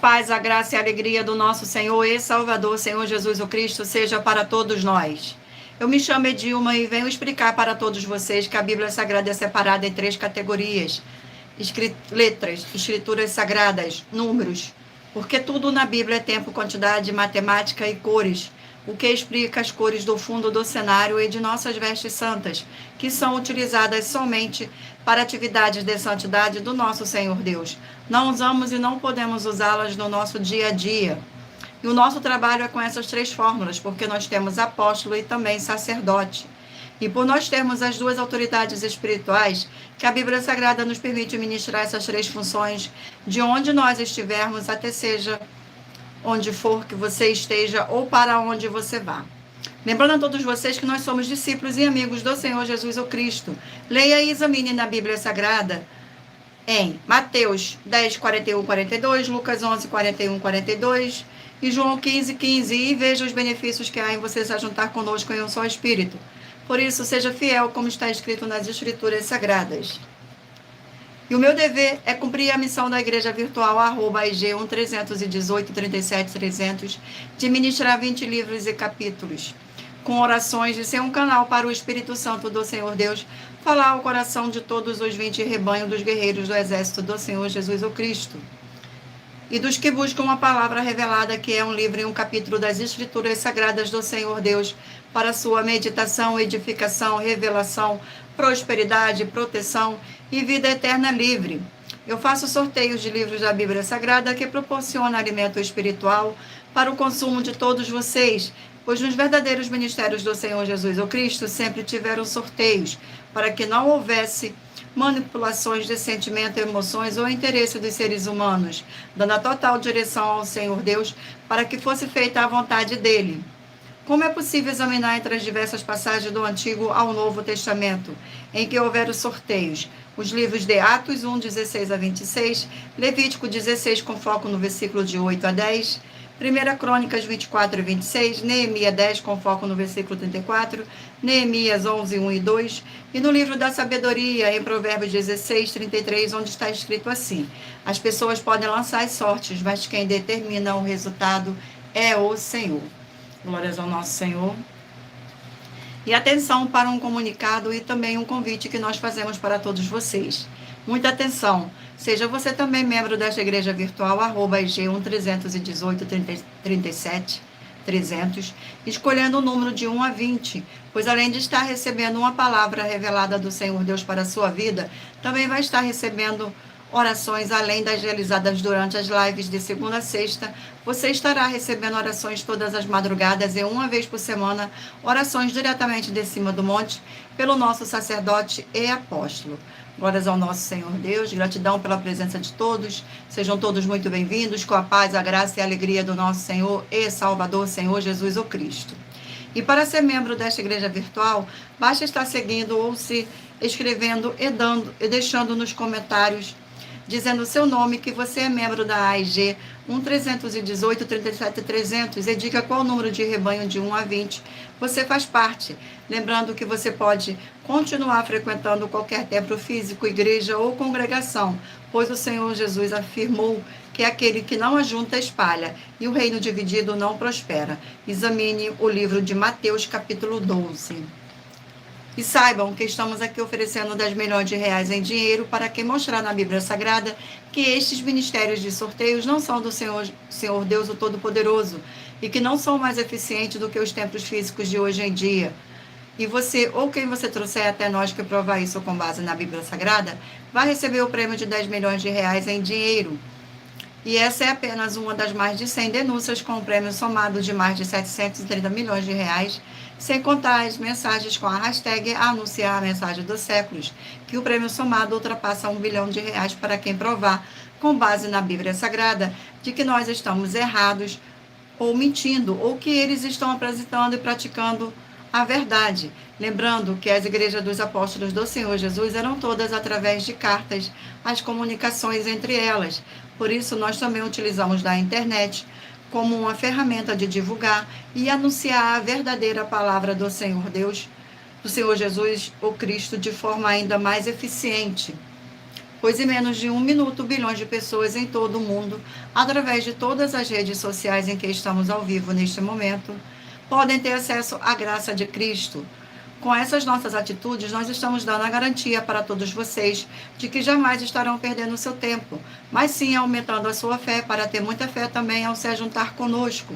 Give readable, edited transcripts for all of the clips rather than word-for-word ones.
paz, a graça e a alegria do nosso Senhor e Salvador, Senhor Jesus o Cristo, seja para todos nós. Eu me chamo Edilma e venho explicar para todos vocês que a Bíblia Sagrada é separada em 3 categorias: letras, escrituras sagradas, números, porque tudo na Bíblia é tempo, quantidade, matemática e cores, o que explica as cores do fundo do cenário e de nossas vestes santas, que são utilizadas somente para atividades de santidade do nosso Senhor Deus. Não usamos e não podemos usá-las no nosso dia a dia. E o nosso trabalho é com essas 3 fórmulas, porque nós temos apóstolo e também sacerdote. E por nós termos as 2 autoridades espirituais, que a Bíblia Sagrada nos permite ministrar essas 3 funções, de onde nós estivermos, até seja onde for que você esteja ou para onde você vá. Lembrando a todos vocês que nós somos discípulos e amigos do Senhor Jesus o Cristo. Leia e examine na Bíblia Sagrada em Mateus 10, 41, 42, Lucas 11, 41, 42 e João 15, 15, e veja os benefícios que há em você se juntar conosco em um só Espírito. Por isso, seja fiel, como está escrito nas Escrituras Sagradas. E o meu dever é cumprir a missão da Igreja Virtual, @IG 1318 37 300, de ministrar 20 livros e capítulos, com orações, de ser um canal para o Espírito Santo do Senhor Deus, falar ao coração de todos os 20 rebanhos dos guerreiros do exército do Senhor Jesus o Cristo, e dos que buscam a palavra revelada, que é um livro e um capítulo das Escrituras Sagradas do Senhor Deus, para sua meditação, edificação, revelação, prosperidade, proteção e vida eterna livre. Eu faço sorteios de livros da Bíblia Sagrada que proporcionam alimento espiritual para o consumo de todos vocês, pois nos verdadeiros ministérios do Senhor Jesus o Cristo sempre tiveram sorteios, para que não houvesse manipulações de sentimento, emoções ou interesse dos seres humanos, dando a total direção ao Senhor Deus para que fosse feita a vontade dele. Como é possível examinar entre as diversas passagens do Antigo ao Novo Testamento, em que houveram sorteios? Os livros de Atos 1, 16 a 26, Levítico 16, com foco no versículo de 8 a 10, 1 Crônicas 24 e 26, Neemias 10, com foco no versículo 34, Neemias 11, 1 e 2, e no livro da Sabedoria, em Provérbios 16, 33, onde está escrito assim: as pessoas podem lançar as sortes, mas quem determina o resultado é o Senhor. Glórias ao nosso Senhor. E atenção para um comunicado e também um convite que nós fazemos para todos vocês. Muita atenção. Seja você também membro desta igreja virtual, @IG 1318 37 300, escolhendo o número de 1 a 20, pois além de estar recebendo uma palavra revelada do Senhor Deus para a sua vida, também vai estar recebendo orações, além das realizadas durante as lives de segunda a sexta. Você estará recebendo orações todas as madrugadas e uma vez por semana, orações diretamente de cima do monte, pelo nosso sacerdote e apóstolo. Glórias ao nosso Senhor Deus, gratidão pela presença de todos, sejam todos muito bem-vindos, com a paz, a graça e a alegria do nosso Senhor e Salvador, Senhor Jesus o Cristo. E para ser membro desta igreja virtual, basta estar seguindo ou se inscrevendo e deixando nos comentários, dizendo o seu nome, que você é membro da AIG 1318 37 300, e diga qual o número de rebanho de 1 a 20 você faz parte. Lembrando que você pode continuar frequentando qualquer templo físico, igreja ou congregação, pois o Senhor Jesus afirmou que aquele que não ajunta espalha, e o reino dividido não prospera. Examine o livro de Mateus, capítulo 12. E saibam que estamos aqui oferecendo 10 milhões de reais em dinheiro para quem mostrar na Bíblia Sagrada que estes ministérios de sorteios não são do Senhor Deus o Todo-Poderoso e que não são mais eficientes do que os templos físicos de hoje em dia. E você, ou quem você trouxer até nós que provar isso com base na Bíblia Sagrada, vai receber o prêmio de 10 milhões de reais em dinheiro. E essa é apenas uma das mais de 100 denúncias, com um prêmio somado de mais de 730 milhões de reais, sem contar as mensagens com a hashtag anunciar a mensagem dos séculos, que o prêmio somado ultrapassa 1 bilhão de reais para quem provar, com base na Bíblia Sagrada, de que nós estamos errados ou mentindo, ou que eles estão apresentando e praticando a verdade. Lembrando que as igrejas dos apóstolos do Senhor Jesus eram todas através de cartas, as comunicações entre elas. Por isso, nós também utilizamos da internet como uma ferramenta de divulgar e anunciar a verdadeira palavra do Senhor Deus, do Senhor Jesus, o Cristo, de forma ainda mais eficiente. pois em menos de 1 minuto, bilhões de pessoas em todo o mundo, através de todas as redes sociais em que estamos ao vivo neste momento, podem ter acesso à graça de Cristo. Com essas nossas atitudes, nós estamos dando a garantia para todos vocês de que jamais estarão perdendo o seu tempo, mas sim aumentando a sua fé para ter muita fé também ao se juntar conosco.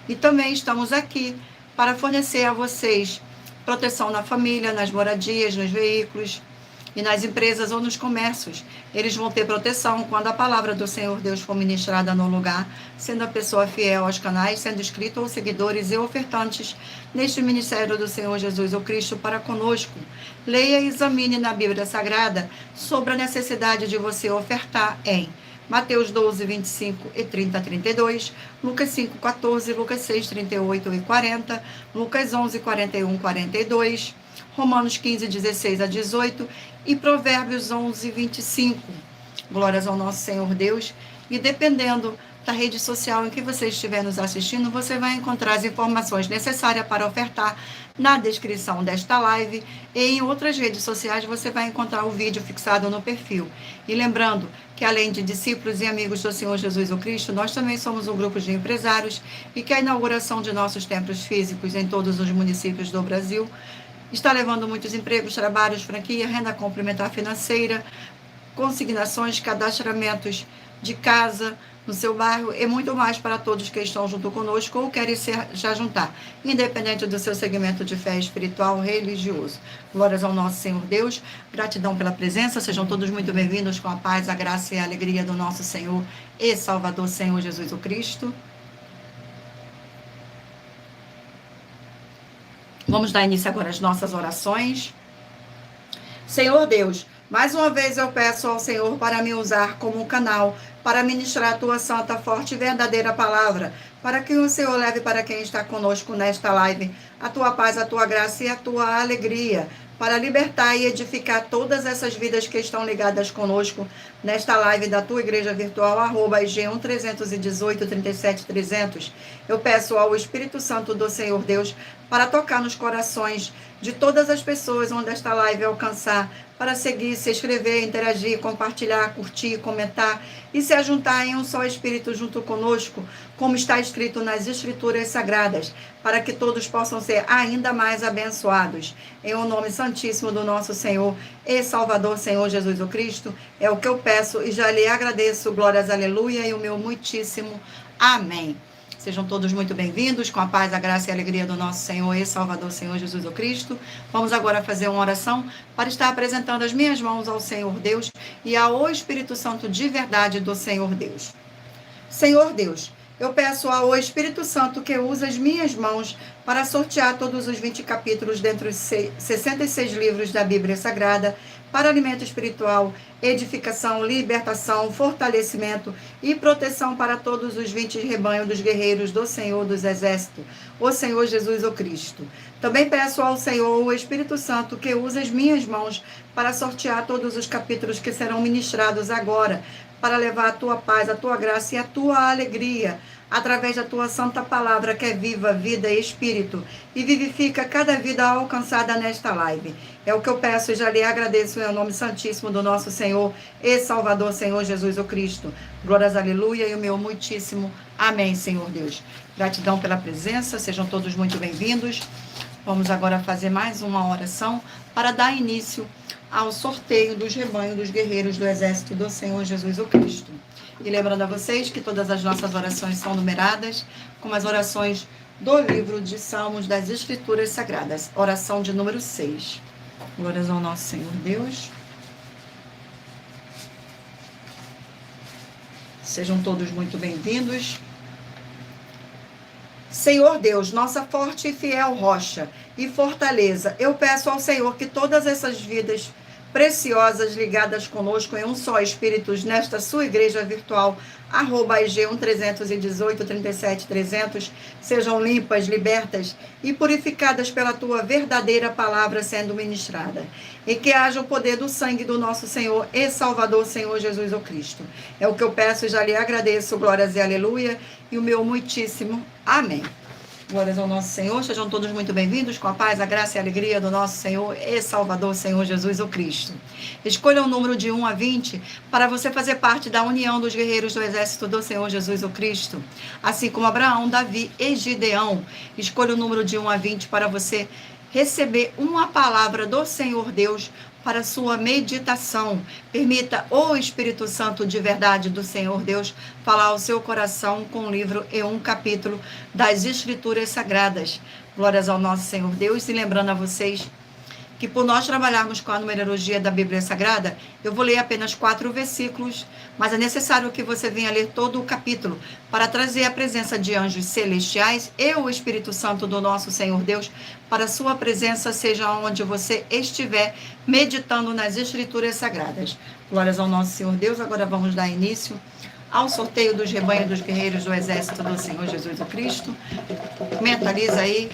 E também estamos aqui para fornecer a vocês proteção na família, nas moradias, nos veículos e nas empresas ou nos comércios. Eles vão ter proteção quando a palavra do Senhor Deus for ministrada no lugar, sendo a pessoa fiel aos canais, sendo inscrito ou seguidores e ofertantes neste ministério do Senhor Jesus, o Cristo, para conosco. Leia e examine na Bíblia Sagrada sobre a necessidade de você ofertar em Mateus 12, 25 e 30 a 32, Lucas 5, 14, Lucas 6, 38 e 40, Lucas 11, 41, 42, Romanos 15, 16 a 18 e Provérbios 11, 25. Glórias ao nosso Senhor Deus. E dependendo da rede social em que você estiver nos assistindo, você vai encontrar as informações necessárias para ofertar na descrição desta live, e em outras redes sociais você vai encontrar o vídeo fixado no perfil. E lembrando que além de discípulos e amigos do Senhor Jesus o Cristo, nós também somos um grupo de empresários e que a inauguração de nossos templos físicos em todos os municípios do Brasil está levando muitos empregos, trabalhos, franquia, renda complementar financeira, consignações, cadastramentos de casa no seu bairro e muito mais para todos que estão junto conosco ou querem já juntar, independente do seu segmento de fé espiritual, religioso. Glórias ao nosso Senhor Deus, gratidão pela presença, sejam todos muito bem-vindos com a paz, a graça e a alegria do nosso Senhor e Salvador Senhor Jesus o Cristo. Vamos dar início agora às nossas orações. Senhor Deus, mais uma vez eu peço ao Senhor para me usar como um canal para ministrar a tua santa, forte e verdadeira palavra, para que o Senhor leve para quem está conosco nesta live a tua paz, a tua graça e a tua alegria, para libertar e edificar todas essas vidas que estão ligadas conosco nesta live da tua igreja virtual, @IG1 318 37 300. Eu peço ao Espírito Santo do Senhor Deus para tocar nos corações de todas as pessoas onde esta live alcançar, para seguir, se inscrever, interagir, compartilhar, curtir, comentar e se ajuntar em um só Espírito junto conosco, como está escrito nas Escrituras Sagradas, para que todos possam ser ainda mais abençoados. Em o nome santíssimo do nosso Senhor e Salvador, Senhor Jesus o Cristo, é o que eu peço e já lhe agradeço. Glórias, aleluia, e o meu muitíssimo amém. Sejam todos muito bem-vindos, com a paz, a graça e a alegria do nosso Senhor e Salvador, Senhor Jesus o Cristo. Vamos agora fazer uma oração para estar apresentando as minhas mãos ao Senhor Deus e ao Espírito Santo de verdade do Senhor Deus. Senhor Deus, eu peço ao Espírito Santo que use as minhas mãos para sortear todos os 20 capítulos dentre os 66 livros da Bíblia Sagrada, para alimento espiritual, edificação, libertação, fortalecimento e proteção para todos os 20 rebanhos dos guerreiros do Senhor dos Exércitos, o Senhor Jesus o Cristo. Também peço ao Senhor, o Espírito Santo, que use as minhas mãos para sortear todos os capítulos que serão ministrados agora, para levar a tua paz, a tua graça e a tua alegria, através da tua santa palavra, que é viva, vida e espírito, e vivifica cada vida alcançada nesta live. É o que eu peço e já lhe agradeço em nome santíssimo do nosso Senhor e Salvador, Senhor Jesus o Cristo. Glórias, aleluia, e o meu muitíssimo amém, Senhor Deus. Gratidão pela presença, sejam todos muito bem-vindos. Vamos agora fazer mais uma oração para dar início ao sorteio dos rebanhos dos guerreiros do Exército do Senhor Jesus o Cristo. E lembrando a vocês que todas as nossas orações são numeradas, como as orações do livro de Salmos das Escrituras Sagradas. Oração de número 6. Glórias ao nosso Senhor Deus. Sejam todos muito bem-vindos. Senhor Deus, nossa forte e fiel rocha e fortaleza, eu peço ao Senhor que todas essas vidas preciosas ligadas conosco em um só Espírito nesta sua igreja virtual, @IG1 318 37 300, sejam limpas, libertas e purificadas pela tua verdadeira palavra sendo ministrada, e que haja o poder do sangue do nosso Senhor e Salvador, Senhor Jesus o Cristo. É o que eu peço e já lhe agradeço. Glórias e aleluia, e o meu muitíssimo amém. Glórias ao nosso Senhor, sejam todos muito bem-vindos, com a paz, a graça e a alegria do nosso Senhor e Salvador, Senhor Jesus o Cristo. Escolha o número de 1 a 20 para você fazer parte da união dos guerreiros do exército do Senhor Jesus o Cristo. Assim como Abraão, Davi e Gideão. Escolha o número de 1 a 20 para você receber uma palavra do Senhor Deus para sua meditação. Permita o Espírito Santo de verdade do Senhor Deus falar ao seu coração com um livro e um capítulo das Escrituras Sagradas. Glórias ao nosso Senhor Deus. E lembrando a vocês que por nós trabalharmos com a numerologia da Bíblia Sagrada, eu vou ler apenas 4 versículos, mas é necessário que você venha ler todo o capítulo para trazer a presença de anjos celestiais e o Espírito Santo do nosso Senhor Deus para a sua presença, seja onde você estiver meditando nas Escrituras Sagradas. Glórias ao nosso Senhor Deus. Agora vamos dar início ao sorteio dos rebanhos dos guerreiros do exército do Senhor Jesus o Cristo. Mentaliza aí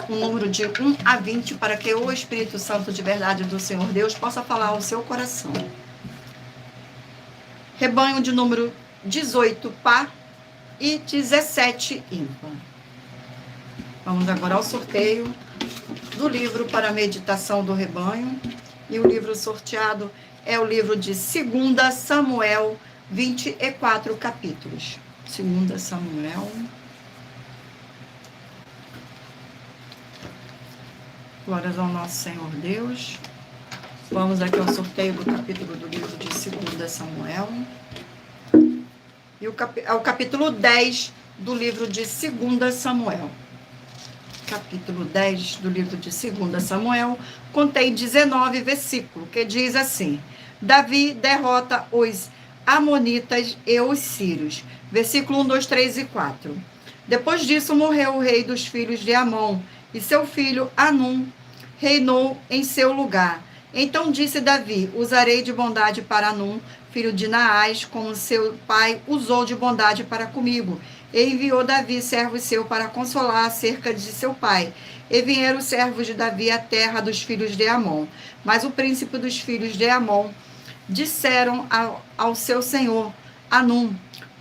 um número de 1 a 20 para que o Espírito Santo de verdade do Senhor Deus possa falar ao seu coração. Rebanho de número 18 par e 17 ímpar. Vamos agora ao sorteio do livro para a meditação do rebanho. E o livro sorteado é o livro de 2 Samuel, 24 capítulos. 2 Samuel. Glórias ao nosso Senhor Deus. Vamos aqui ao sorteio do capítulo do livro de 2 Samuel. E é o capítulo 10 do livro de 2 Samuel. Capítulo 10 do livro de 2 Samuel contém 19 versículos, que diz assim: Davi derrota os amonitas e os sírios. Versículo 1, 2, 3 e 4. Depois disso morreu o rei dos filhos de Amon, e seu filho Anum reinou em seu lugar. Então disse Davi: usarei de bondade para Anum, filho de Naás, como seu pai usou de bondade para comigo. E enviou Davi servo seu para consolar acerca de seu pai. E vieram os servos de Davi à terra dos filhos de Amon. Mas o príncipe dos filhos de Amon disseram ao seu senhor Anum: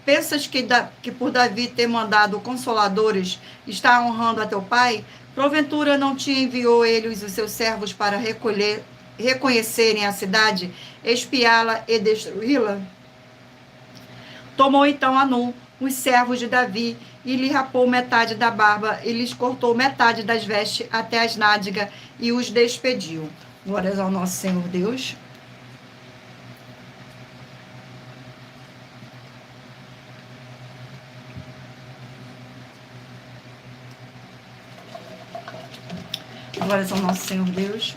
pensas que por Davi ter mandado consoladores está honrando a teu pai? Porventura não te enviou ele os seus servos para reconhecerem a cidade, espiá-la e destruí-la? Tomou então Anum os servos de Davi e lhe rapou metade da barba e lhes cortou metade das vestes até as nádegas e os despediu. Glórias ao nosso Senhor Deus. Glórias ao nosso Senhor Deus.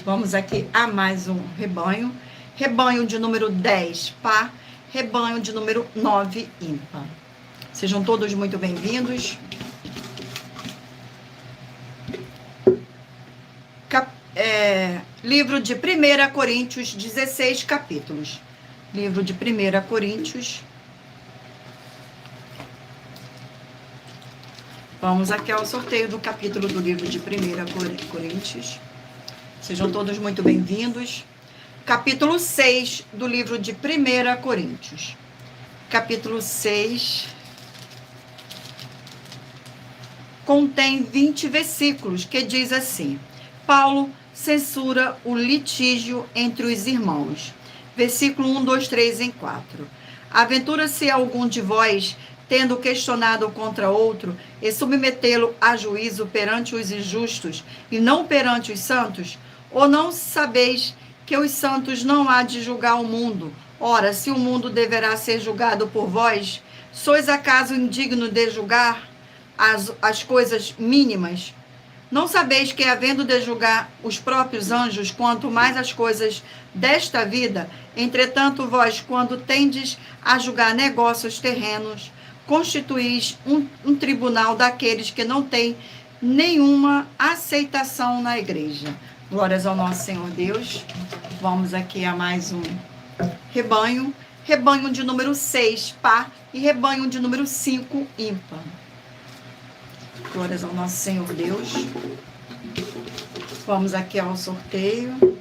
Vamos aqui a mais um rebanho. Rebanho de número 10, par. Rebanho de número 9, ímpar. Sejam todos muito bem-vindos. Livro de 1 Coríntios, 16 capítulos. Livro de 1 Coríntios. Vamos aqui ao sorteio do capítulo do livro de 1 Coríntios. Sejam todos muito bem-vindos. Capítulo 6 do livro de 1 Coríntios. Capítulo 6 contém 20 versículos, que diz assim: Paulo censura o litígio entre os irmãos. Versículo 1, 2, 3 e 4. Aventura-se algum de vós, tendo questionado contra outro, e submetê-lo a juízo perante os injustos, e não perante os santos? Ou não sabeis que os santos não há de julgar o mundo? Ora, se o mundo deverá ser julgado por vós, sois acaso indigno de julgar as coisas mínimas? Não sabeis que, havendo de julgar os próprios anjos, quanto mais as coisas desta vida, entretanto vós, quando tendes a julgar negócios terrenos, constituís um tribunal daqueles que não têm nenhuma aceitação na igreja. Glórias ao nosso Senhor Deus. Vamos aqui a mais um rebanho. Rebanho de número 6, par, e rebanho de número 5, ímpar. Glórias ao nosso Senhor Deus. Vamos aqui ao sorteio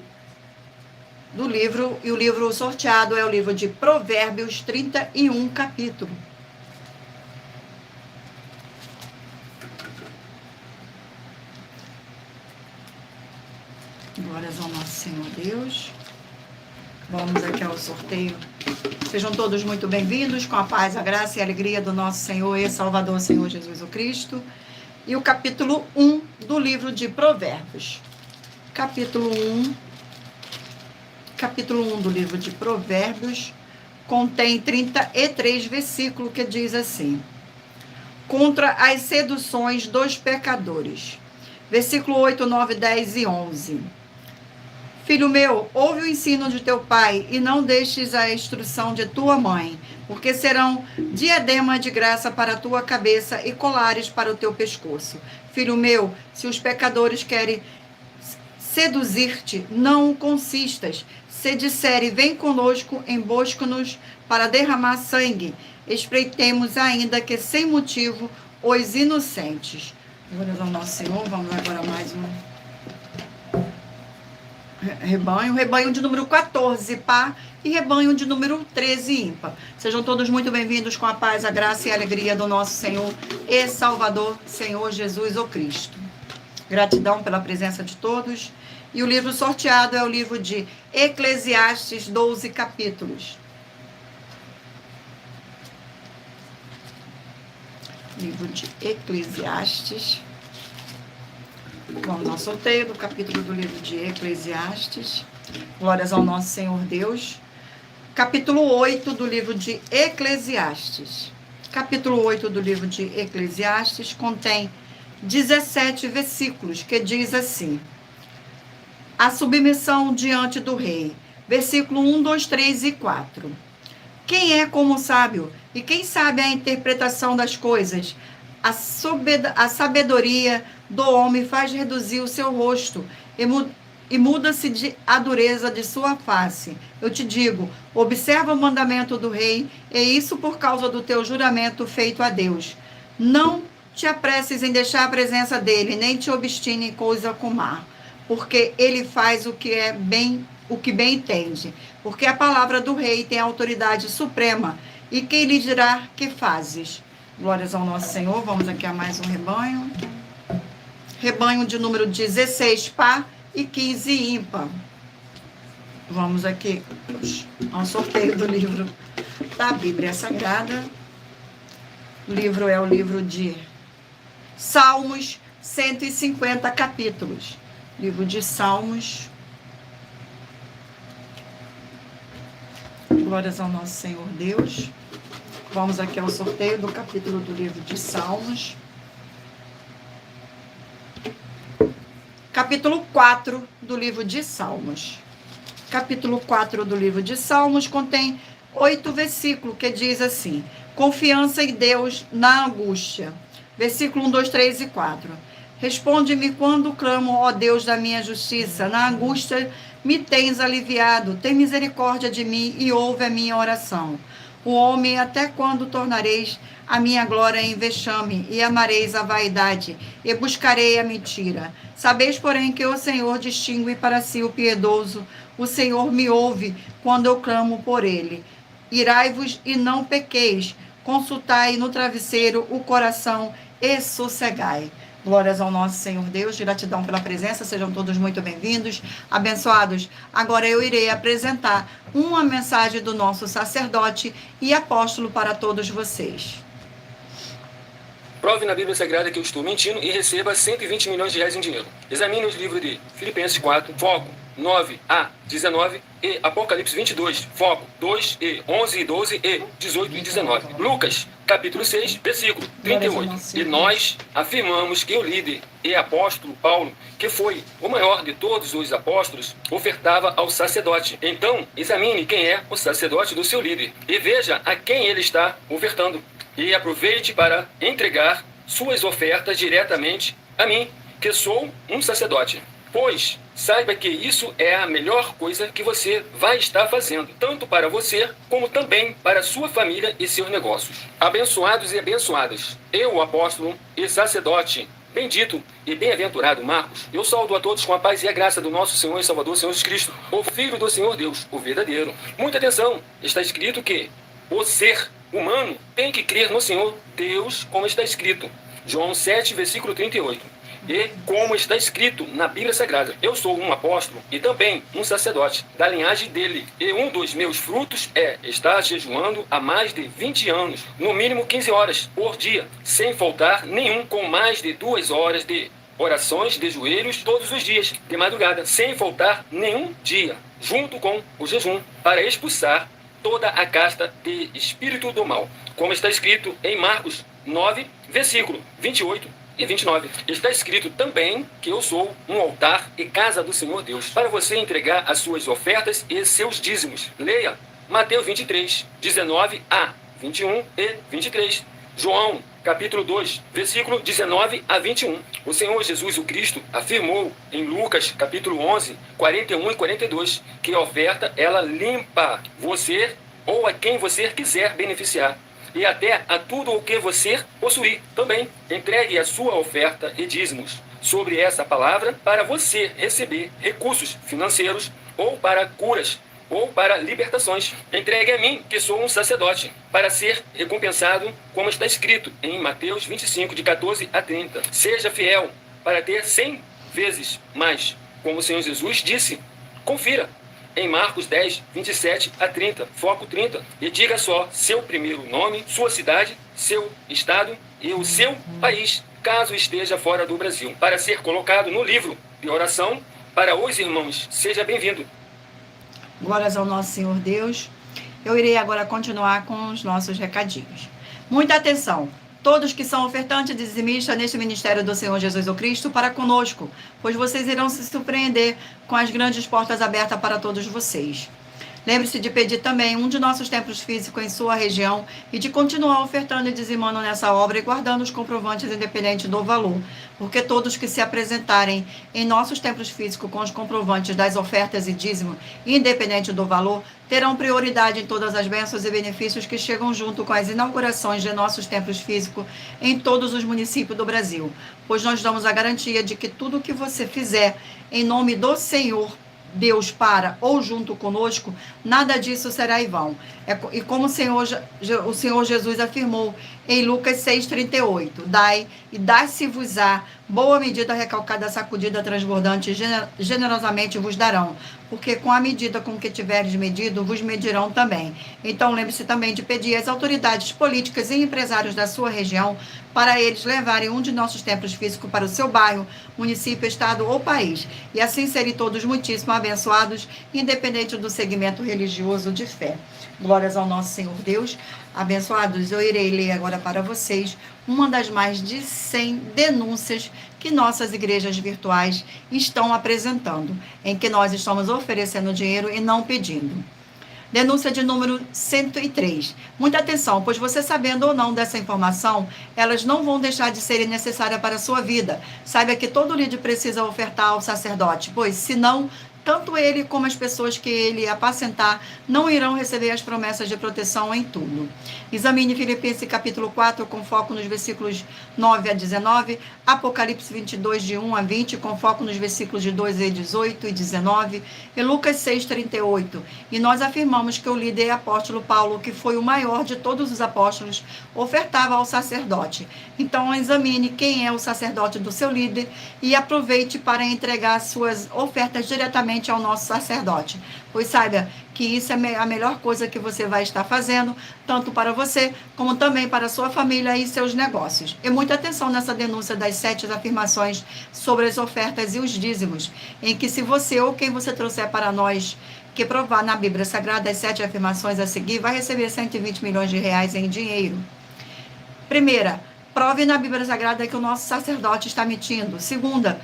do livro. E o livro sorteado é o livro de Provérbios, 31 capítulo. Glórias ao nosso Senhor Deus. Vamos aqui ao sorteio. Sejam todos muito bem-vindos, com a paz, a graça e a alegria do nosso Senhor e Salvador, Senhor Jesus o Cristo. E o capítulo 1 do livro de Provérbios. Capítulo 1 do livro de Provérbios contém 33 versículos que diz assim: contra as seduções dos pecadores. Versículo 8, 9, 10 e 11. Filho meu, ouve o ensino de teu pai e não deixes a instrução de tua mãe, porque serão diadema de graça para a tua cabeça e colares para o teu pescoço. Filho meu, se os pecadores querem seduzir-te, não o consistas. Se disserem, vem conosco, embosca-nos para derramar sangue, espreitemos ainda que sem motivo os inocentes. Glórias ao nosso Senhor. Vamos agora mais um rebanho de número 14, par, e rebanho de número 13, ímpar. Sejam todos muito bem-vindos, com a paz, a graça e a alegria do nosso Senhor e Salvador, Senhor Jesus o Cristo. Gratidão pela presença de todos. E o livro sorteado é o livro de Eclesiastes, 12 capítulos. Livro de Eclesiastes. Vamos ao sorteio do capítulo do livro de Eclesiastes. Glórias ao nosso Senhor Deus. Capítulo 8 do livro de Eclesiastes. Capítulo 8 do livro de Eclesiastes contém 17 versículos, que diz assim: a submissão diante do rei. Versículo 1, 2, 3 e 4. Quem é como sábio? E quem sabe a interpretação das coisas? A sabedoria do homem faz reduzir o seu rosto e muda-se a dureza de sua face. Eu te digo, observa o mandamento do rei, e isso por causa do teu juramento feito a Deus. Não te apresses em deixar a presença dele, nem te obstine em coisa com mar, porque ele faz o que bem entende. Porque a palavra do rei tem autoridade suprema, e quem lhe dirá que fazes? Glórias ao nosso Senhor. Vamos aqui a mais um rebanho. Rebanho de número 16, par, e 15, ímpar. Vamos aqui ao sorteio do livro da Bíblia Sagrada. O livro é o livro de Salmos, 150 capítulos. Livro de Salmos. Glórias ao nosso Senhor Deus. Vamos aqui ao sorteio do capítulo do livro de Salmos. Capítulo 4 do livro de Salmos. Capítulo 4 do livro de Salmos contém 8 versículos, que diz assim: confiança em Deus na angústia. Versículo 1, 2, 3 e 4. Responde-me quando clamo, ó Deus da minha justiça. Na angústia me tens aliviado. Tem misericórdia de mim e ouve a minha oração. O homem, até quando tornareis a minha glória em vexame, e amareis a vaidade, e buscarei a mentira? Sabeis, porém, que o Senhor distingue para si o piedoso. O Senhor me ouve quando eu clamo por ele. Irai-vos e não pequeis. Consultai no travesseiro o coração e sossegai. Glórias ao nosso Senhor Deus, gratidão pela presença, sejam todos muito bem-vindos, abençoados. Agora eu irei apresentar uma mensagem do nosso sacerdote e apóstolo para todos vocês. Prove na Bíblia Sagrada que eu estou mentindo e receba 120 milhões de reais em dinheiro. Examine os livros de Filipenses 4, foco 9 a 19 e Apocalipse 22, foco 2 e 11 e 12 e 18 e 19. Lucas, capítulo 6, versículo 38. E nós afirmamos que o líder e apóstolo Paulo, que foi o maior de todos os apóstolos, ofertava ao sacerdote. Então, examine quem é o sacerdote do seu líder e veja a quem ele está ofertando. E aproveite para entregar suas ofertas diretamente a mim, que sou um sacerdote. Pois saiba que isso é a melhor coisa que você vai estar fazendo, tanto para você, como também para sua família e seus negócios. Abençoados e abençoadas, eu, o apóstolo e sacerdote, bendito e bem-aventurado Marcos, eu saúdo a todos com a paz e a graça do nosso Senhor e Salvador, Senhor Jesus Cristo, o Filho do Senhor Deus, o verdadeiro. Muita atenção, está escrito que o ser humano tem que crer no Senhor Deus, como está escrito. João 7, versículo 38. E como está escrito na Bíblia Sagrada, eu sou um apóstolo e também um sacerdote da linhagem dele. E um dos meus frutos é estar jejuando há mais de 20 anos, no mínimo 15 horas por dia, sem faltar nenhum, com mais de 2 horas de orações de joelhos todos os dias, de madrugada, sem faltar nenhum dia, junto com o jejum, para expulsar toda a casta de espírito do mal. Como está escrito em Marcos 9, versículo 28 e 29. Está escrito também que eu sou um altar e casa do Senhor Deus, para você entregar as suas ofertas e seus dízimos. Leia Mateus 23, 19 a 21 e 23. João, capítulo 2, versículo 19 a 21. O Senhor Jesus o Cristo afirmou em Lucas, capítulo 11, 41 e 42, que a oferta, ela limpa você ou a quem você quiser beneficiar, e até a tudo o que você possuir também. Entregue a sua oferta e dízimos sobre essa palavra para você receber recursos financeiros ou para curas ou para libertações. Entregue a mim, que sou um sacerdote, para ser recompensado, como está escrito em Mateus 25, de 14 a 30. Seja fiel para ter 100 vezes mais, como o Senhor Jesus disse. Confira em Marcos 10, 27 a 30, foco 30. E diga só seu primeiro nome, sua cidade, seu estado e o seu país, caso esteja fora do Brasil, para ser colocado no livro de oração para os irmãos. Seja bem-vindo. Glórias ao nosso Senhor Deus. Eu irei agora continuar com os nossos recadinhos. Muita atenção, todos que são ofertantes e dizimistas neste ministério do Senhor Jesus o Cristo, para conosco, pois vocês irão se surpreender com as grandes portas abertas para todos vocês. Lembre-se de pedir também um de nossos templos físicos em sua região e de continuar ofertando e dizimando nessa obra e guardando os comprovantes independente do valor, porque todos que se apresentarem em nossos templos físicos com os comprovantes das ofertas e dízimo, independente do valor, terão prioridade em todas as bênçãos e benefícios que chegam junto com as inaugurações de nossos templos físicos em todos os municípios do Brasil, pois nós damos a garantia de que tudo o que você fizer em nome do Senhor Deus para ou junto conosco, nada disso será em vão. E como o Senhor Jesus afirmou em Lucas 6,38, dai e dá-se-vos-á boa medida, recalcada, sacudida, transbordante, generosamente vos darão, porque com a medida com que tiveres medido, vos medirão também. Então lembre-se também de pedir às autoridades políticas e empresários da sua região para eles levarem um de nossos templos físicos para o seu bairro, município, estado ou país, e assim serem todos muitíssimo abençoados, independente do segmento religioso de fé. Glórias ao nosso Senhor Deus. Abençoados, eu irei ler agora para vocês uma das mais de 100 denúncias que nossas igrejas virtuais estão apresentando, em que nós estamos oferecendo dinheiro e não pedindo. Denúncia de número 103. Muita atenção, pois você sabendo ou não dessa informação, elas não vão deixar de serem necessárias para a sua vida. Saiba que todo líder precisa ofertar ao sacerdote, pois senão tanto ele como as pessoas que ele apacentar não irão receber as promessas de proteção em tudo. Examine Filipenses capítulo 4, com foco nos versículos 9 a 19, Apocalipse 22, de 1 a 20, com foco nos versículos de 2 a 18 e 19, e Lucas 6, 38. E nós afirmamos que o líder apóstolo Paulo, que foi o maior de todos os apóstolos, ofertava ao sacerdote. Então examine quem é o sacerdote do seu líder e aproveite para entregar suas ofertas diretamente ao nosso sacerdote, pois saiba que isso é a melhor coisa que você vai estar fazendo, tanto para você, como também para a sua família e seus negócios. E muita atenção nessa denúncia das 7 afirmações sobre as ofertas e os dízimos, em que se você ou quem você trouxer para nós que provar na Bíblia Sagrada as 7 afirmações a seguir, vai receber 120 milhões de reais em dinheiro. Primeira, prove na Bíblia Sagrada que o nosso sacerdote está mentindo. Segunda,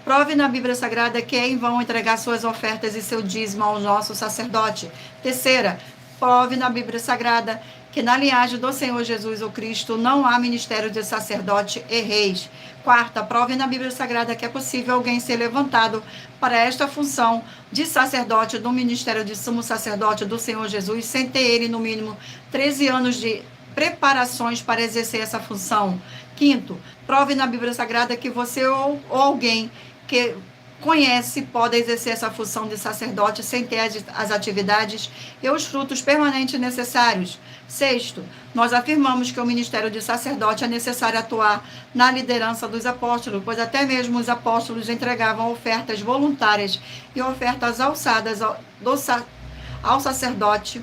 prove na Bíblia Sagrada que é em vão entregar suas ofertas e seu dízimo ao nosso sacerdote. Terceira, prove na Bíblia Sagrada que na linhagem do Senhor Jesus o Cristo não há ministério de sacerdote e reis. Quarta, prove na Bíblia Sagrada que é possível alguém ser levantado para esta função de sacerdote do ministério de sumo sacerdote do Senhor Jesus, sem ter ele no mínimo 13 anos de preparações para exercer essa função. Quinto, prove na Bíblia Sagrada que você ou alguém que conhece pode exercer essa função de sacerdote sem ter as atividades e os frutos permanentes necessários. Sexto, nós afirmamos que o ministério de sacerdote é necessário atuar na liderança dos apóstolos, pois até mesmo os apóstolos entregavam ofertas voluntárias e ofertas alçadas ao sacerdote.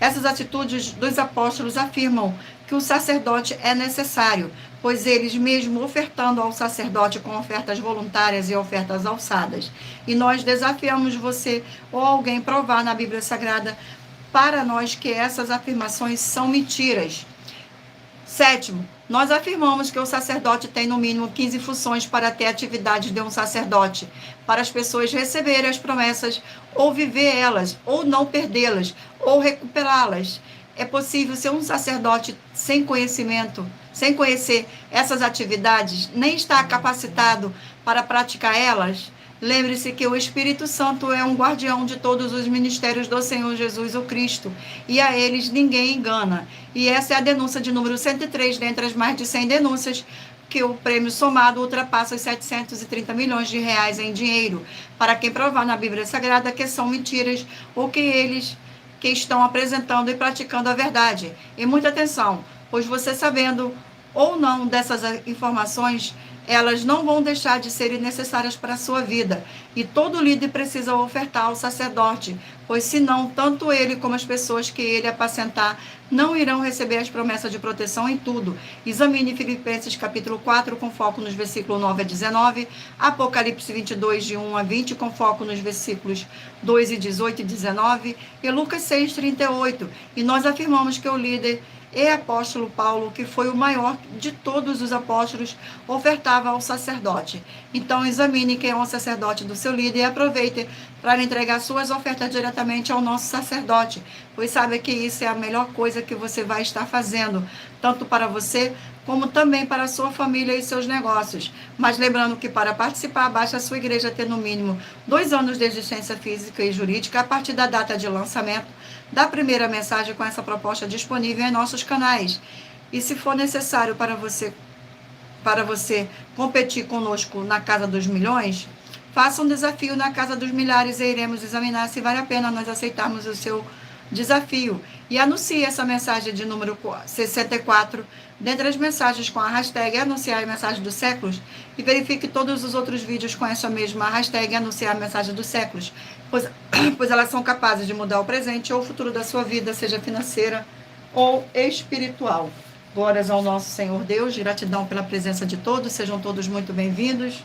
Essas atitudes dos apóstolos afirmam que o sacerdote é necessário, pois eles mesmo ofertando ao sacerdote com ofertas voluntárias e ofertas alçadas. E nós desafiamos você ou alguém provar na Bíblia Sagrada para nós que essas afirmações são mentiras. Sétimo, nós afirmamos que o sacerdote tem no mínimo 15 funções para ter atividades de um sacerdote, para as pessoas receberem as promessas, ou viver elas, ou não perdê-las, ou recuperá-las. É possível ser um sacerdote sem conhecimento, sem conhecer essas atividades, nem estar capacitado para praticar elas? Lembre-se que o Espírito Santo é um guardião de todos os ministérios do Senhor Jesus o Cristo, e a eles ninguém engana. E essa é a denúncia de número 103, dentre as mais de 100 denúncias, que o prêmio somado ultrapassa os 730 milhões de reais em dinheiro, para quem provar na Bíblia Sagrada que são mentiras, ou que eles que estão apresentando e praticando a verdade. E muita atenção, pois você sabendo ou não dessas informações, elas não vão deixar de serem necessárias para a sua vida. E todo líder precisa ofertar ao sacerdote, pois senão, tanto ele como as pessoas que ele apacentar não irão receber as promessas de proteção em tudo. Examine Filipenses capítulo 4, com foco nos versículos 9 a 19, Apocalipse 22, de 1 a 20, com foco nos versículos 2 e 18 e 19, e Lucas 6, 38. E nós afirmamos que o líder e apóstolo Paulo, que foi o maior de todos os apóstolos, ofertava ao sacerdote. Então, examine quem é o sacerdote do seu líder e aproveite para entregar suas ofertas diretamente ao nosso sacerdote, pois sabe que isso é a melhor coisa que você vai estar fazendo, tanto para você, como também para a sua família e seus negócios. Mas lembrando que para participar, basta a sua igreja ter no mínimo 2 anos de existência física e jurídica a partir da data de lançamento da primeira mensagem com essa proposta disponível em nossos canais. E se for necessário para você competir conosco na Casa dos Milhões, faça um desafio na Casa dos Milhares e iremos examinar se vale a pena nós aceitarmos o seu desafio. E anuncie essa mensagem de número 64, dentre as mensagens com a hashtag Anunciar a Mensagem dos Séculos, e verifique todos os outros vídeos com essa mesma hashtag Anunciar a Mensagem dos Séculos, pois elas são capazes de mudar o presente ou o futuro da sua vida, seja financeira ou espiritual. Glórias ao nosso Senhor Deus, gratidão pela presença de todos, sejam todos muito bem-vindos.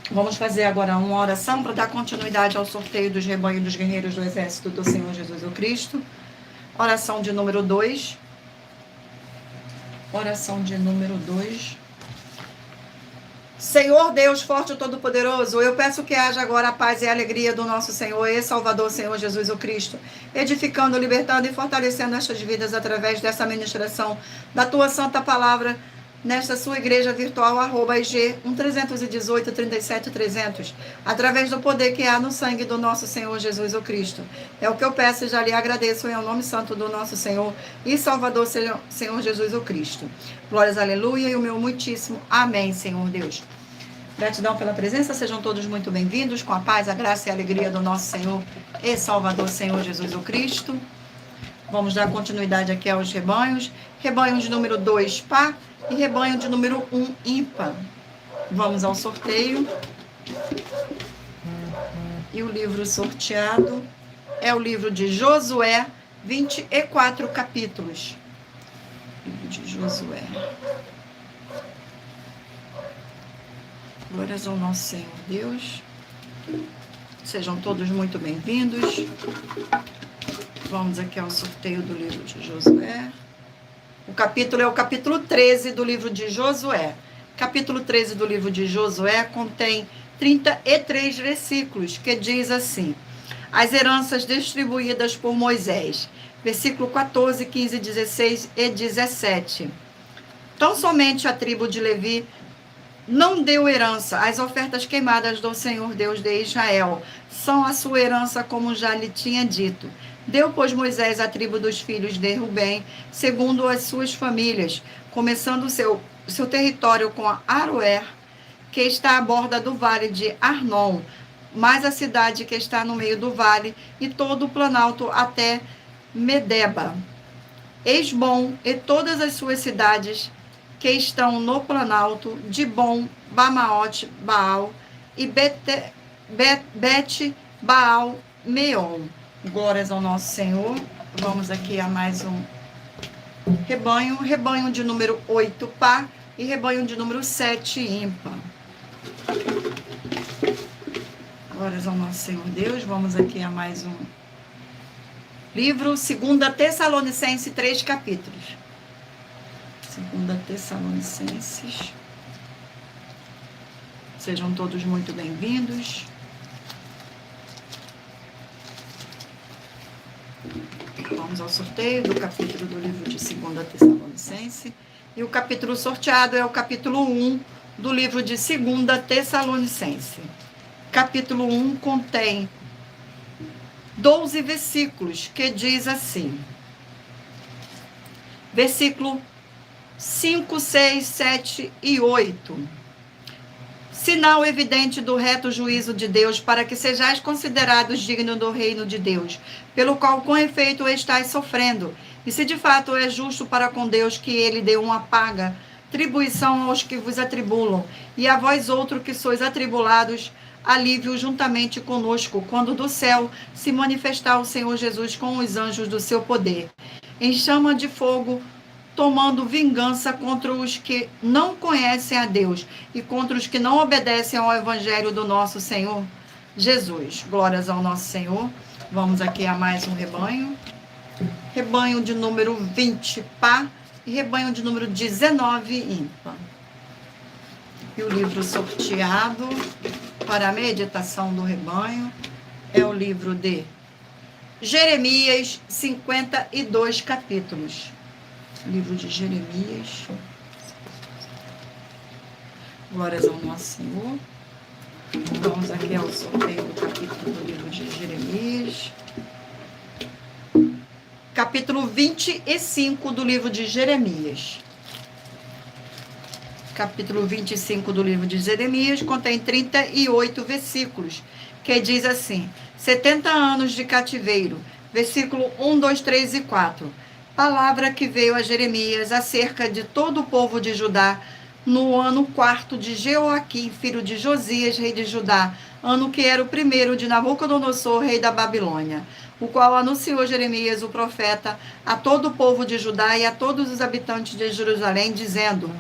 Vamos fazer agora uma oração para dar continuidade ao sorteio dos rebanhos dos guerreiros do Exército do Senhor Jesus o Cristo. Oração de número 2. Oração de número 2. Senhor Deus forte e todo-poderoso, eu peço que haja agora a paz e a alegria do nosso Senhor e Salvador, Senhor Jesus o Cristo, edificando, libertando e fortalecendo estas vidas através dessa ministração da Tua Santa Palavra, nesta sua igreja virtual, @IG 1318 37 300, através do poder que há no sangue do nosso Senhor Jesus o Cristo. É o que eu peço e já lhe agradeço em nome santo do nosso Senhor e Salvador, Senhor Jesus o Cristo. Glórias, aleluia, e o meu muitíssimo amém, Senhor Deus. Gratidão pela presença, sejam todos muito bem-vindos, com a paz, a graça e a alegria do nosso Senhor e Salvador, Senhor Jesus o Cristo. Vamos dar continuidade aqui aos rebanhos. Rebanho de número 2, par, e rebanho de número 1, ímpar. Vamos ao sorteio. E o livro sorteado é o livro de Josué, 24 capítulos. Livro de Josué. Glórias ao nosso Senhor Deus. Sejam todos muito bem-vindos. Vamos aqui ao sorteio do livro de Josué. O capítulo é o capítulo 13 do livro de Josué. Capítulo 13 do livro de Josué contém 33 versículos, que diz assim: as heranças distribuídas por Moisés. Versículo 14, 15, 16 e 17. Tão somente a tribo de Levi não deu herança. As ofertas queimadas do Senhor Deus de Israel são a sua herança, como já lhe tinha dito. Deu, pois, Moisés a tribo dos filhos de Rubem, segundo as suas famílias, começando o seu seu território com Aroer, que está à borda do vale de Arnon, mais a cidade que está no meio do vale, e todo o planalto até Medeba, Esbom e todas as suas cidades que estão no planalto, Dibom, Bamaote, Baal e Bet Baal Meon. Glórias ao nosso Senhor. Vamos aqui a mais um rebanho de número 8 par e rebanho de número 7 ímpar. Glórias ao nosso Senhor Deus. Vamos aqui a mais um livro, 2 Tessalonicenses, 3 capítulos. 2 Tessalonicenses. Sejam todos muito bem-vindos. Vamos ao sorteio do capítulo do livro de 2 Tessalonicenses. E o capítulo sorteado é o capítulo 1 do livro de 2 Tessalonicenses. Capítulo 1 contém 12 versículos, que diz assim. Versículo 5, 6, 7 e 8. Sinal evidente do reto juízo de Deus, para que sejais considerados dignos do reino de Deus, pelo qual com efeito estáis sofrendo. E se de fato é justo para com Deus que ele dê uma paga, tribuição aos que vos atribulam, e a vós outros que sois atribulados, alívio juntamente conosco, quando do céu se manifestar o Senhor Jesus com os anjos do seu poder, em chama de fogo, tomando vingança contra os que não conhecem a Deus e contra os que não obedecem ao evangelho do nosso Senhor Jesus. Glórias ao nosso Senhor. Vamos aqui a mais um rebanho. Rebanho de número 20 par e rebanho de número 19 ímpar. E o livro sorteado para a meditação do rebanho é o livro de Jeremias, 52 capítulos. Livro de Jeremias. Glórias ao nosso Senhor. Vamos aqui ao sorteio do capítulo do livro de Jeremias. Capítulo 25 do livro de Jeremias. Capítulo 25 do livro de Jeremias contém 38 versículos, que diz assim: 70 anos de cativeiro, versículo 1, 2, 3 e 4. Palavra que veio a Jeremias acerca de todo o povo de Judá, no ano 4 de Jeoaquim, filho de Josias, rei de Judá, ano que era o primeiro de Nabucodonosor, rei da Babilônia, o qual anunciou Jeremias, o profeta, a todo o povo de Judá e a todos os habitantes de Jerusalém, dizendo: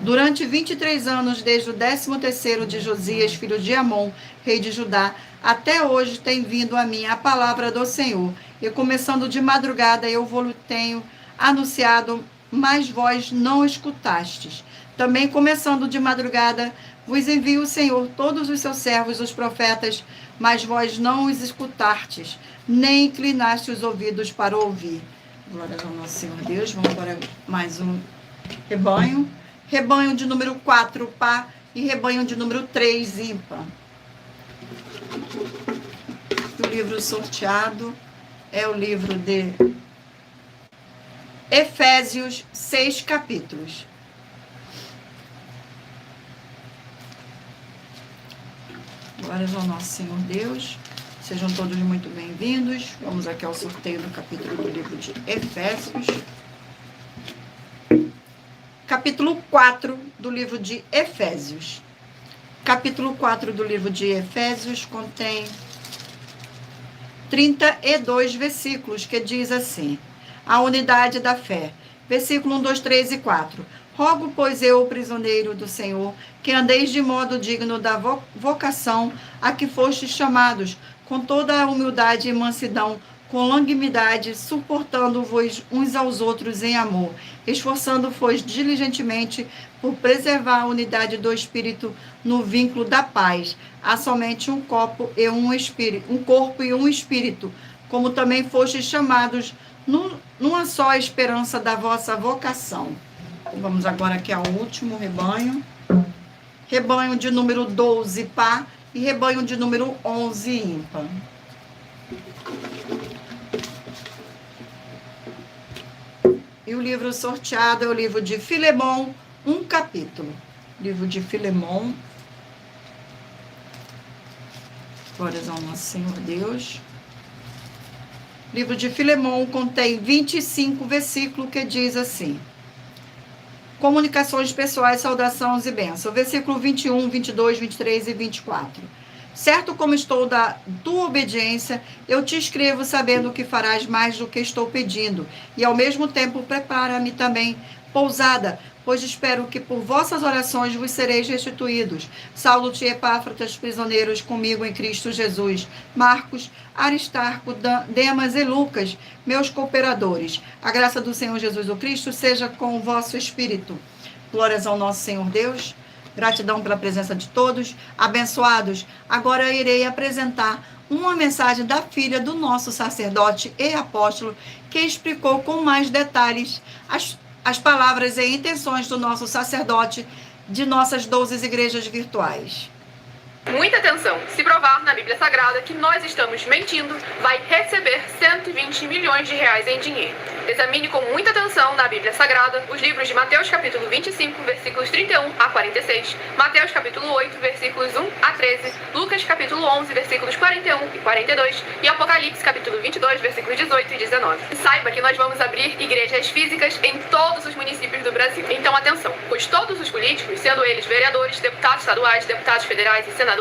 durante 23 anos, desde o 13º de Josias, filho de Amon, rei de Judá, até hoje tem vindo a mim a palavra do Senhor. E começando de madrugada, eu vos tenho anunciado, mas vós não escutastes. Também começando de madrugada, vos envio o Senhor todos os seus servos, os profetas, mas vós não os escutastes, nem inclinaste os ouvidos para ouvir. Glória ao nosso Senhor Deus. Vamos para mais um rebanho. Rebanho de número 4 par e rebanho de número 3 ímpar. O livro sorteado é o livro de Efésios, 6 capítulos. Glórias ao nosso Senhor Deus. Sejam todos muito bem-vindos. Vamos aqui ao sorteio do capítulo do livro de Efésios. Capítulo 4 do livro de Efésios. Capítulo 4 do livro de Efésios contém 32 versículos, que diz assim: a unidade da fé. Versículo 1, 2, 3 e 4. Rogo, pois eu, prisioneiro do Senhor, que andeis de modo digno da vocação a que fostes chamados, com toda a humildade e mansidão, com longanimidade, suportando-vos uns aos outros em amor, esforçando-vos diligentemente por preservar a unidade do Espírito no vínculo da paz. Há somente um corpo e um espírito, como também fostes chamados numa só esperança da vossa vocação. Vamos agora aqui ao último rebanho. Rebanho de número 12 par e rebanho de número 11 ímpar. E o livro sorteado é o livro de Filemão, um capítulo. Livro de Filemão. Glórias ao nosso Senhor Deus. Livro de Filemão contém 25 versículos que diz assim: comunicações pessoais, saudações e bênçãos. Versículo 21, 22, 23 e 24. Certo como estou da tua obediência, eu te escrevo sabendo que farás mais do que estou pedindo, e ao mesmo tempo prepara-me também pousada, pois espero que por vossas orações vos sereis restituídos. Saulo-te, Epáfratas, prisioneiros comigo em Cristo Jesus, Marcos, Aristarco, Demas e Lucas, meus cooperadores. A graça do Senhor Jesus o Cristo seja com o vosso espírito. Glórias ao nosso Senhor Deus. Gratidão pela presença de todos. Abençoados, agora eu irei apresentar uma mensagem da filha do nosso sacerdote e apóstolo, que explicou com mais detalhes as palavras e intenções do nosso sacerdote de nossas 12 igrejas virtuais. Muita atenção! Se provar na Bíblia Sagrada que nós estamos mentindo, vai receber 120 milhões de reais em dinheiro. Examine com muita atenção na Bíblia Sagrada os livros de Mateus capítulo 25, versículos 31 a 46, Mateus capítulo 8, versículos 1 a 13, Lucas capítulo 11, versículos 41 e 42 e Apocalipse capítulo 22, versículos 18 e 19. E saiba que nós vamos abrir igrejas físicas em todos os municípios do Brasil. Então atenção, pois todos os políticos, sendo eles vereadores, deputados estaduais, deputados federais e senadores,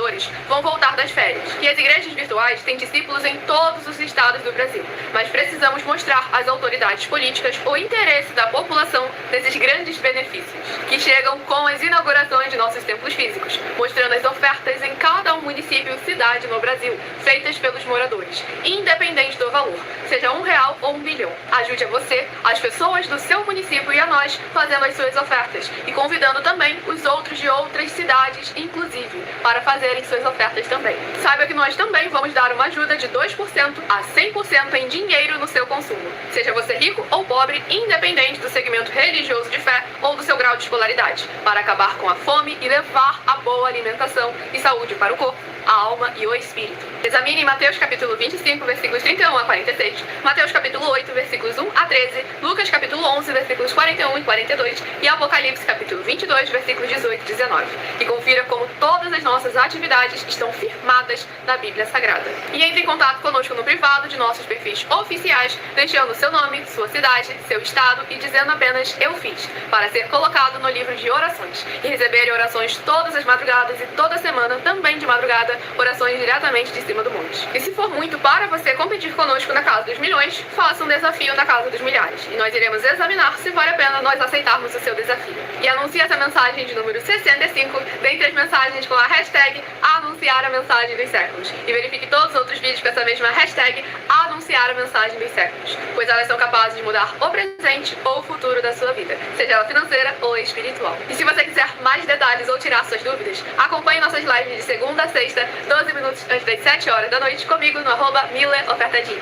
vão voltar das férias. E as igrejas virtuais têm discípulos em todos os estados do Brasil. Mas precisamos mostrar às autoridades políticas o interesse da população nesses grandes benefícios, que chegam com as inaugurações de nossos templos físicos, mostrando as ofertas em cada município e cidade no Brasil, feitas pelos moradores, independente do valor, seja R$1 ou R$1 bilhão. Ajude a você, as pessoas do seu município e a nós, fazendo as suas ofertas e convidando também os outros de outras cidades, inclusive, para fazerem suas ofertas também. Saiba que nós também vamos dar uma ajuda de 2% a 100% em dinheiro no seu consumo, seja você rico ou pobre, independente do segmento religioso de fé ou do seu grau de escolaridade, para acabar com a fome e levar a boa alimentação e saúde para o corpo, a alma e o espírito. Examine Mateus capítulo 25, versículos 31 a 46, Mateus capítulo 8, versículos 1 a 13, Lucas capítulo 11, versículos 41 e 42 e Apocalipse capítulo 22, versículos 18 e 19. E confira como todas as nossas atividades estão firmadas na Bíblia Sagrada. E entre em contato conosco no privado de nossos perfis oficiais, deixando seu nome, sua cidade, seu estado e dizendo apenas "eu fiz", para ser colocado no livro de orações e receber orações todas as madrugadas e toda semana, também de madrugada, orações diretamente de cima do monte. E se for muito para você competir conosco na Casa dos Milhões, faça um desafio na Casa dos Milhares e nós iremos examinar se vale a pena nós aceitarmos o seu desafio. E anuncie essa mensagem de número 65 dentre as mensagens com a hashtag anunciar a mensagem dos séculos e verifique todos os outros vídeos com essa mesma hashtag anunciar a mensagem dos séculos, pois elas são capazes de mudar o presente ou o futuro da sua vida, seja ela financeira ou espiritual. E se você quiser mais detalhes ou tirar suas dúvidas, acompanhe nossas lives de segunda a sexta, 12 minutos antes das 7 horas da noite, comigo no @MileOfertadinho.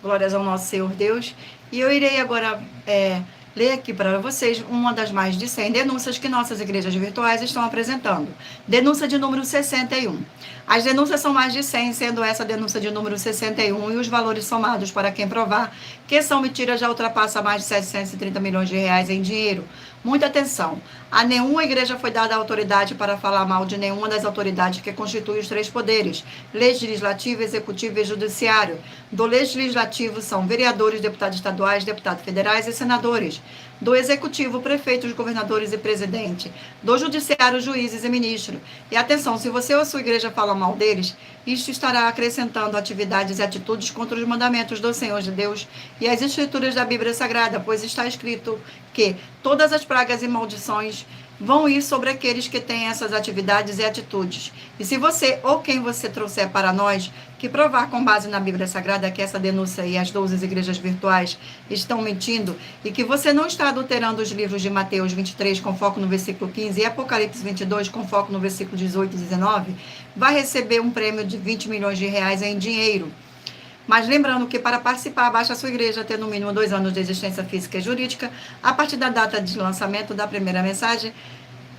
Glórias ao nosso Senhor Deus. E eu irei agora ler aqui para vocês uma das mais de 100 denúncias que nossas igrejas virtuais estão apresentando. Denúncia de número 61. As denúncias são mais de 100, sendo essa a denúncia de número 61, e os valores somados para quem provar que são mentiras já ultrapassa mais de 730 milhões de reais em dinheiro. Muita atenção. A nenhuma igreja foi dada autoridade para falar mal de nenhuma das autoridades que constituem os 3 poderes: legislativo, executivo e judiciário. Do legislativo são vereadores, deputados estaduais, deputados federais e senadores. Do executivo, prefeitos, governadores e presidente. Do judiciário, juízes e ministros. E atenção, se você ou a sua igreja fala mal deles, isto estará acrescentando atividades e atitudes contra os mandamentos do Senhor de Deus e as escrituras da Bíblia Sagrada, pois está escrito que todas as pragas e maldições vão ir sobre aqueles que têm essas atividades e atitudes. E se você ou quem você trouxer para nós, que provar com base na Bíblia Sagrada que essa denúncia e as 12 igrejas virtuais estão mentindo e que você não está adulterando os livros de Mateus 23 com foco no versículo 15 e Apocalipse 22 com foco no versículo 18 e 19, vai receber um prêmio de 20 milhões de reais em dinheiro. Mas lembrando que para participar, basta a sua igreja ter no mínimo 2 anos de existência física e jurídica, a partir da data de lançamento da primeira mensagem,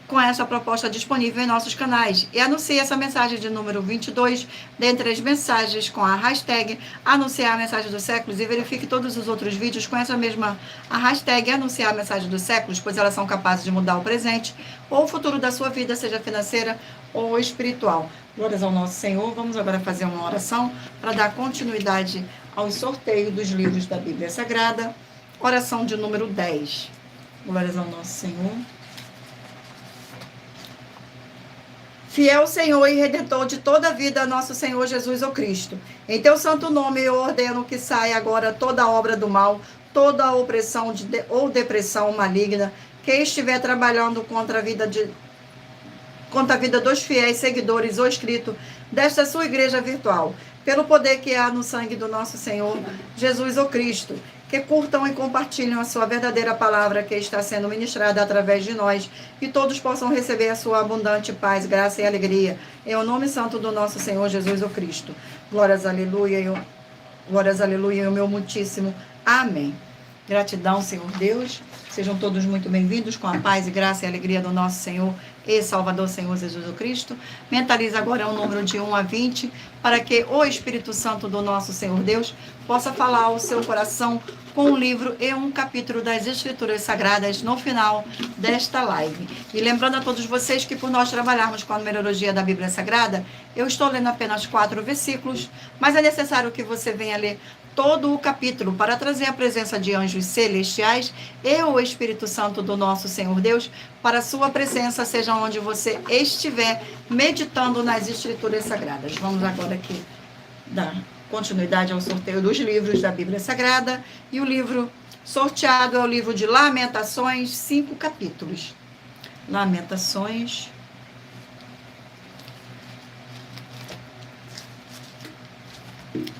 com essa proposta disponível em nossos canais. E anuncie essa mensagem de número 22, dentre as mensagens com a hashtag Anunciar a Mensagem dos Séculos, e verifique todos os outros vídeos com essa mesma a hashtag Anunciar a Mensagem dos Séculos, pois elas são capazes de mudar o presente ou o futuro da sua vida, seja financeira ou espiritual. Glórias ao nosso Senhor. Vamos agora fazer uma oração para dar continuidade ao sorteio dos livros da Bíblia Sagrada. Oração de número 10. Glórias ao nosso Senhor. Fiel Senhor e Redentor de toda a vida, nosso Senhor Jesus o Cristo. Em teu santo nome eu ordeno que saia agora toda obra do mal, toda a opressão ou depressão maligna que estiver trabalhando contra a vida dos fiéis seguidores ou inscritos desta sua igreja virtual, pelo poder que há no sangue do nosso Senhor Jesus o Cristo. Que curtam e compartilhem a sua verdadeira palavra que está sendo ministrada através de nós, e todos possam receber a sua abundante paz, graça e alegria, em o nome santo do nosso Senhor Jesus o Cristo. Glórias, aleluia, e o meu muitíssimo amém. Gratidão, Senhor Deus. Sejam todos muito bem-vindos com a paz e graça e alegria do nosso Senhor e Salvador Senhor Jesus o Cristo. Mentalize agora o número de 1 a 20, para que o Espírito Santo do nosso Senhor Deus possa falar ao seu coração com um livro e um capítulo das Escrituras Sagradas no final desta live. E lembrando a todos vocês que por nós trabalharmos com a numerologia da Bíblia Sagrada, eu estou lendo apenas 4 versículos, mas é necessário que você venha ler todo o capítulo para trazer a presença de anjos celestiais e o Espírito Santo do nosso Senhor Deus para a sua presença, seja onde você estiver meditando nas Escrituras Sagradas. Vamos agora aqui dar continuidade ao sorteio dos livros da Bíblia Sagrada, e o livro sorteado é o livro de Lamentações, 5 capítulos. Lamentações.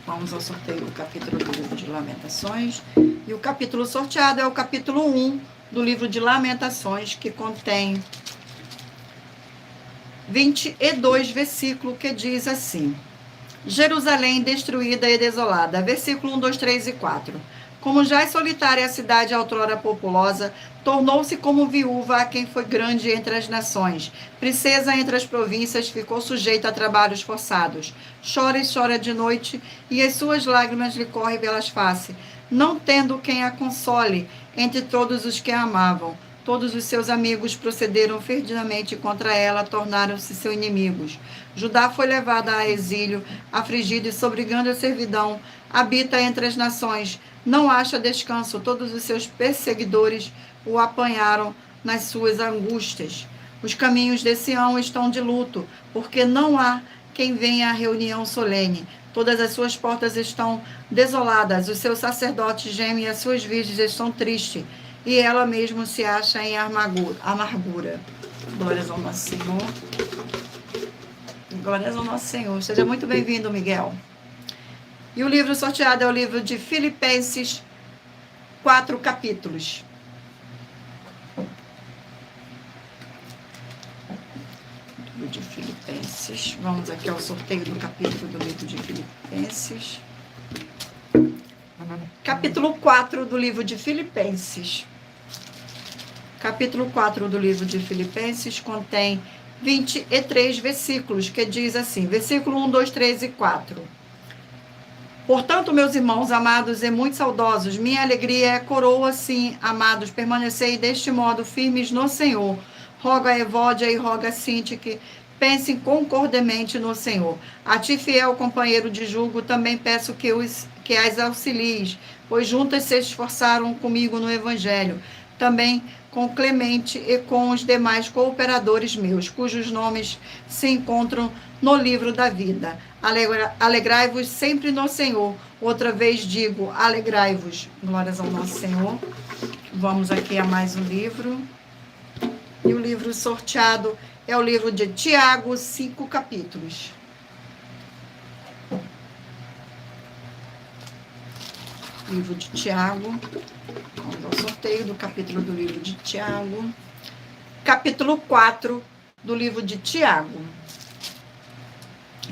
Vamos ao sorteio do capítulo do livro de Lamentações. E o capítulo sorteado é o capítulo 1 do livro de Lamentações, que contém 22 versículos, que diz assim: Jerusalém destruída e desolada. Versículo 1, 2, 3 e 4. Como já é solitária a cidade outrora populosa, tornou-se como viúva a quem foi grande entre as nações. Princesa entre as províncias, ficou sujeita a trabalhos forçados. Chora e chora de noite, e as suas lágrimas lhe correm pelas faces, não tendo quem a console entre todos os que a amavam. Todos os seus amigos procederam ferdidamente contra ela, tornaram-se seus inimigos. Judá foi levada a exílio, afligido e sob grande servidão. Habita entre as nações, não acha descanso. Todos os seus perseguidores o apanharam nas suas angústias. Os caminhos de Sião estão de luto, porque não há quem venha à reunião solene. Todas as suas portas estão desoladas, os seus sacerdotes gemem e as suas virgens estão tristes. E ela mesma se acha em amargura. Glórias ao nosso Senhor. Glórias ao nosso Senhor. Seja muito bem-vindo, Miguel. E o livro sorteado é o livro de Filipenses, 4 capítulos. Livro de Filipenses. Vamos aqui ao sorteio do capítulo do livro de Filipenses. Capítulo 4 do livro de Filipenses. Capítulo 4 do livro de Filipenses contém 23 versículos, que diz assim, versículo 1, 2, 3 e 4. Portanto, meus irmãos amados e muito saudosos, minha alegria é coroa, sim, amados, permanecei deste modo firmes no Senhor. Roga a Evódia e roga a Sinti que pensem concordemente no Senhor. A ti, fiel companheiro de julgo, também peço que as auxilies, pois juntas se esforçaram comigo no Evangelho. Também com Clemente e com os demais cooperadores meus, cujos nomes se encontram no livro da vida. Alegrai-vos sempre no Senhor. Outra vez digo, alegrai-vos. Glórias ao nosso Senhor. Vamos aqui a mais um livro. E o livro sorteado é o livro de Tiago, 5 capítulos. Livro de Tiago. Vamos ao sorteio do capítulo do livro de Tiago. Capítulo 4 do livro de Tiago.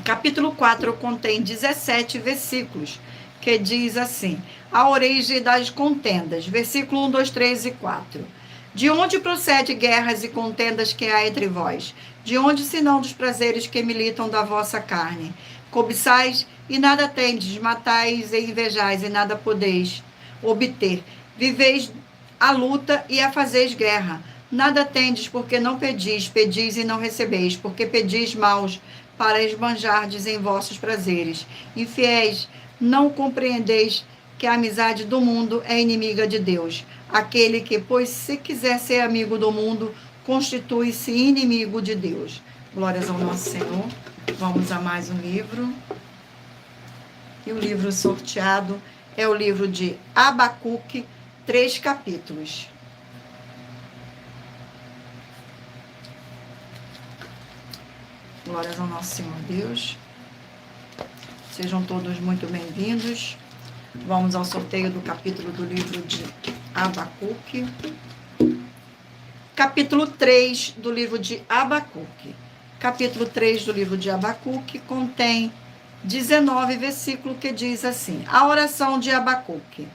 Capítulo 4 contém 17 versículos, que diz assim: a origem das contendas. Versículo 1, 2, 3 e 4. De onde procede guerras e contendas que há entre vós? De onde, senão dos prazeres que militam da vossa carne? Cobiçais e nada tendes, matais e invejais e nada podeis obter. Viveis a luta e a fazeis guerra. Nada tendes, porque não pedis, pedis e não recebeis, porque pedis maus, para esbanjardes em vossos prazeres. Infiéis, não compreendeis que a amizade do mundo é inimiga de Deus. Aquele que, pois, se quiser ser amigo do mundo, constitui-se inimigo de Deus. Glórias ao nosso Senhor. Vamos a mais um livro. E o livro sorteado é o livro de Abacuque, 3 capítulos. Glórias ao nosso Senhor Deus. Sejam todos muito bem-vindos. Vamos ao sorteio do capítulo do livro de Abacuque. Capítulo 3 do livro de Abacuque. Capítulo 3 do livro de Abacuque contém 19 versículos que diz assim: a oração de Abacuque.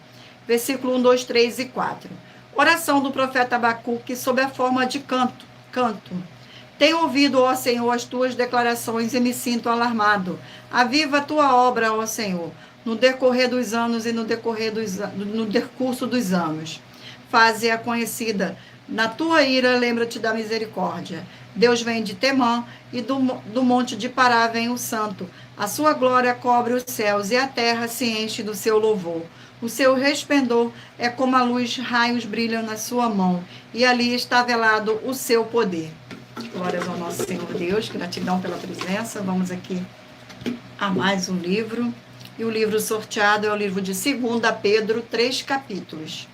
Versículo 1, 2, 3 e 4. Oração do profeta Abacuque sob a forma de canto. Tenho ouvido, ó Senhor, as tuas declarações e me sinto alarmado. Aviva a tua obra, ó Senhor, no decorrer dos anos e no decurso dos anos. Faze-a conhecida. Na tua ira, lembra-te da misericórdia. Deus vem de Temã e do monte de Pará vem o santo. A sua glória cobre os céus e a terra se enche do seu louvor. O seu resplendor é como a luz, raios brilham na sua mão, e ali está velado o seu poder. Glórias ao nosso Senhor Deus, gratidão pela presença. Vamos aqui a mais um livro. E o livro sorteado é o livro de 2 Pedro, 3 capítulos.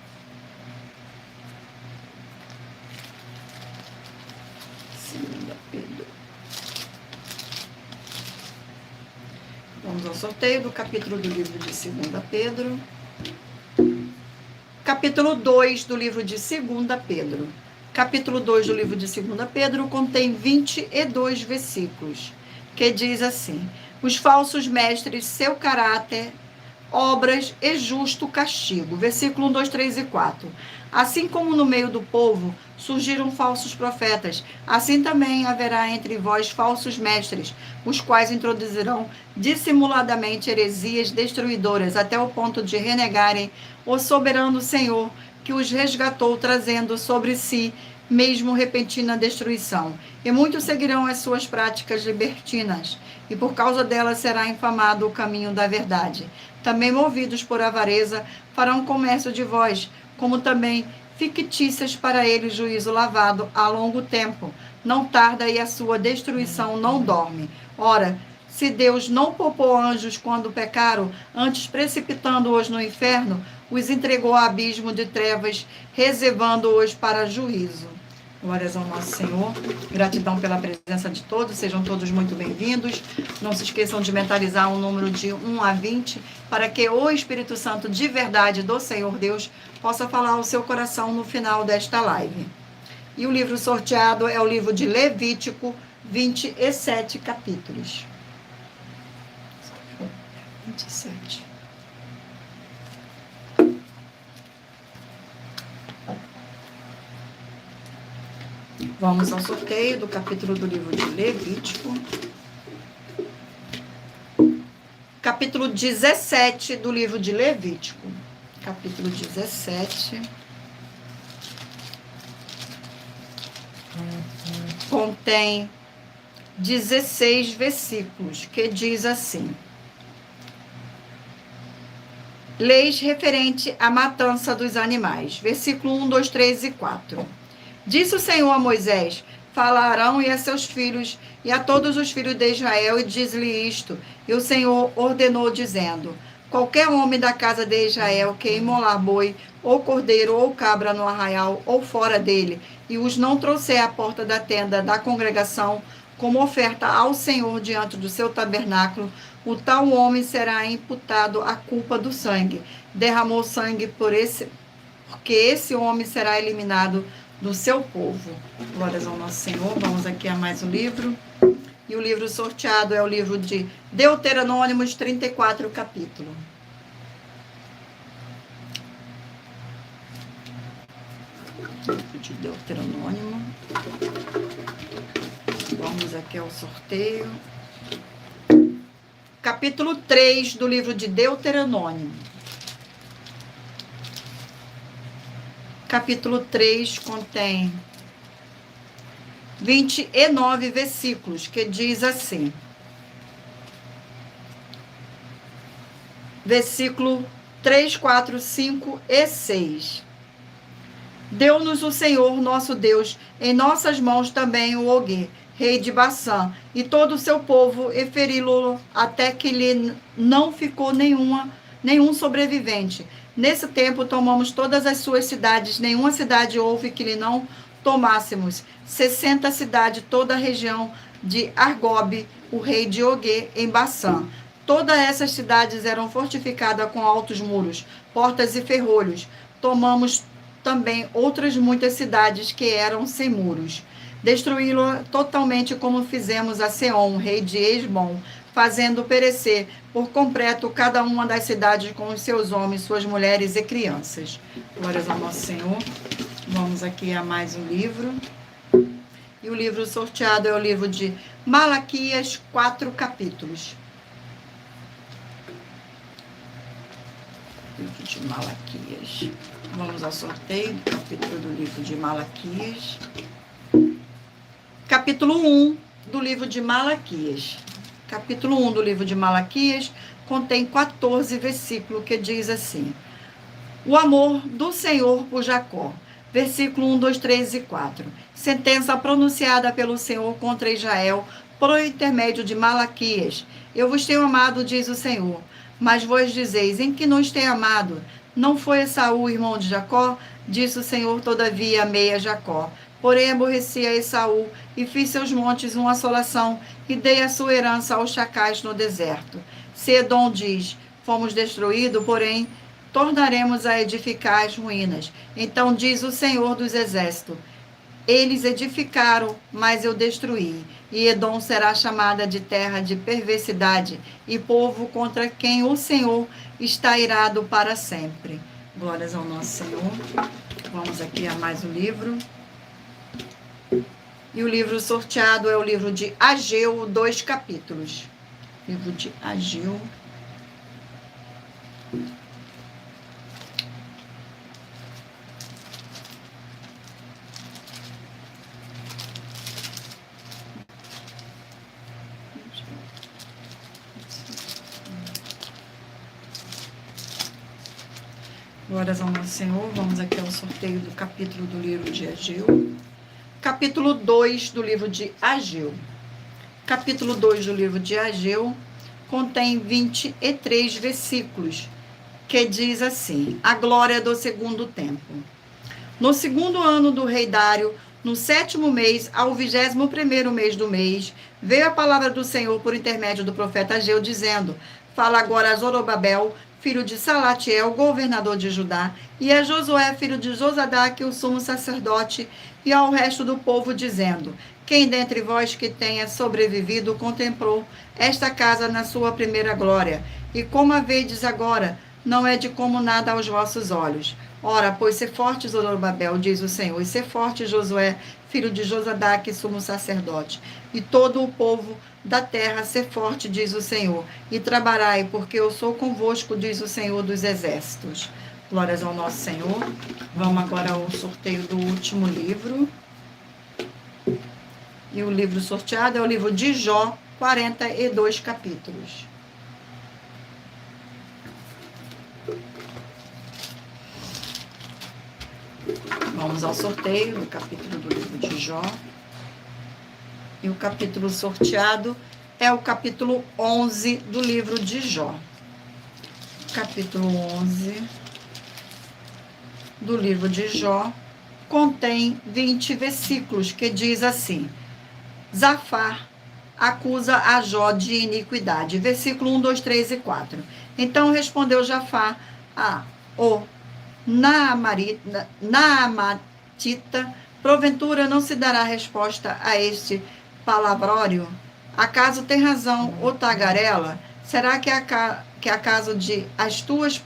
Pedro. Vamos ao sorteio do capítulo do livro de 2 Pedro. Capítulo 2 do livro de 2 Pedro. Capítulo 2 do livro de 2 Pedro contém 22 versículos, que diz assim: os falsos mestres, seu caráter, obras e justo castigo. Versículo 1, 2, 3 e 4. Assim como no meio do povo surgiram falsos profetas, assim também haverá entre vós falsos mestres, os quais introduzirão dissimuladamente heresias destruidoras, até o ponto de renegarem o soberano Senhor, que os resgatou, trazendo sobre si mesmo repentina destruição. E muitos seguirão as suas práticas libertinas, e por causa delas será infamado o caminho da verdade. Também movidos por avareza, farão comércio de vós, como também fictícias para eles juízo lavado a longo tempo. Não tarda e a sua destruição não dorme. Ora, se Deus não poupou anjos quando pecaram, antes precipitando-os no inferno, os entregou ao abismo de trevas, reservando-os para juízo. Glórias ao nosso Senhor. Gratidão pela presença de todos. Sejam todos muito bem-vindos. Não se esqueçam de mentalizar um número de 1 a 20, para que o Espírito Santo de verdade do Senhor Deus possa falar ao seu coração no final desta live. E o livro sorteado é o livro de Levítico, 27 capítulos. 27. Vamos ao sorteio do capítulo do livro de Levítico. Capítulo 17 do livro de Levítico. Capítulo 17. Contém 16 versículos, que diz assim: leis referente à matança dos animais. Versículo 1, 2, 3 e 4. Disse o Senhor a Moisés: fala a Arão e a seus filhos e a todos os filhos de Israel, e diz-lhe isto. E o Senhor ordenou, dizendo: qualquer homem da casa de Israel que imolar boi, ou cordeiro, ou cabra no arraial, ou fora dele, e os não trouxer à porta da tenda da congregação, como oferta ao Senhor diante do seu tabernáculo, o tal homem será imputado a culpa do sangue. Derramou sangue porque esse homem será eliminado do seu povo. Glórias ao nosso Senhor. Vamos aqui a mais um livro. E o livro sorteado é o livro de Deuteronômio, 34 capítulo. Livro de Deuteronômio. Vamos aqui ao sorteio. Capítulo 3 do livro de Deuteronômio. Capítulo 3 contém 29 versículos, que diz assim. Versículo 3, 4, 5 e 6. Deu-nos o Senhor, nosso Deus, em nossas mãos também o Ogue, rei de Baçã, e todo o seu povo, e feri-lo até que lhe não ficou nenhum sobrevivente. Nesse tempo tomamos todas as suas cidades, nenhuma cidade houve que lhe não tomássemos. 60 cidades, toda a região de Argobe, o rei de Ogue, em Baçã. Todas essas cidades eram fortificadas com altos muros, portas e ferrolhos. Tomamos também outras muitas cidades que eram sem muros. Destruí-lo totalmente, como fizemos a Seom, rei de Esbom, fazendo perecer por completo cada uma das cidades com os seus homens, suas mulheres e crianças. Glórias ao nosso Senhor. Vamos aqui a mais um livro. E o livro sorteado é o livro de Malaquias, 4 capítulos. Livro de Malaquias. Vamos ao sorteio do capítulo do livro de Malaquias. Capítulo 1 do livro de Malaquias. Capítulo 1 do livro de Malaquias contém 14 versículos, que diz assim: o amor do Senhor por Jacó. Versículo 1, 2, 3 e 4. Sentença pronunciada pelo Senhor contra Israel por intermédio de Malaquias. Eu vos tenho amado, diz o Senhor. Mas vós dizeis, em que nos tem amado? Não foi Esaú, irmão de Jacó? Disse o Senhor, todavia amei a Jacó. Porém aborreci a Esaú, e fiz seus montes uma assolação, e dei a sua herança aos chacais no deserto. Se Edom diz, fomos destruídos, porém tornaremos a edificar as ruínas. Então diz o Senhor dos Exércitos, eles edificaram, mas eu destruí. E Edom será chamada de terra de perversidade, e povo contra quem o Senhor está irado para sempre. Glórias ao nosso Senhor. Vamos aqui a mais um livro. E o livro sorteado é o livro de Ageu, 2 capítulos. Livro de Ageu. Glórias ao nosso Senhor. Vamos aqui ao sorteio do capítulo do livro de Ageu. Capítulo 2 do livro de Ageu. Capítulo 2 do livro de Ageu contém 23 versículos, que diz assim: a glória do segundo tempo. No segundo ano do rei Dário, no 7º mês, ao 21º mês do mês, veio a palavra do Senhor por intermédio do profeta Ageu, dizendo: fala agora a Zorobabel, filho de Salatiel, governador de Judá, e a Josué, filho de Josadaque, o sumo sacerdote, e ao resto do povo, dizendo: quem dentre vós que tenha sobrevivido contemplou esta casa na sua primeira glória, e como a vedes agora, não é de como nada aos vossos olhos. Ora, pois ser forte, Zorobabel, diz o Senhor, e ser forte, Josué, filho de Josadaque, sumo sacerdote, e todo o povo da terra, ser forte, diz o Senhor, e trabalhai, porque eu sou convosco, diz o Senhor dos exércitos. Glórias ao nosso Senhor. Vamos agora ao sorteio do último livro. E o livro sorteado é o livro de Jó, 42 capítulos. Vamos ao sorteio do capítulo do livro de Jó. E o capítulo sorteado é o capítulo 11 do livro de Jó. Capítulo 11 do livro de Jó contém 20 versículos, que diz assim: Zafar acusa a Jó de iniquidade. Versículo 1, 2, 3 e 4. Então respondeu Jafar a o Naamatita: porventura não se dará resposta a este palavrório? Acaso tem razão o tagarela? Será que acaso de as tuas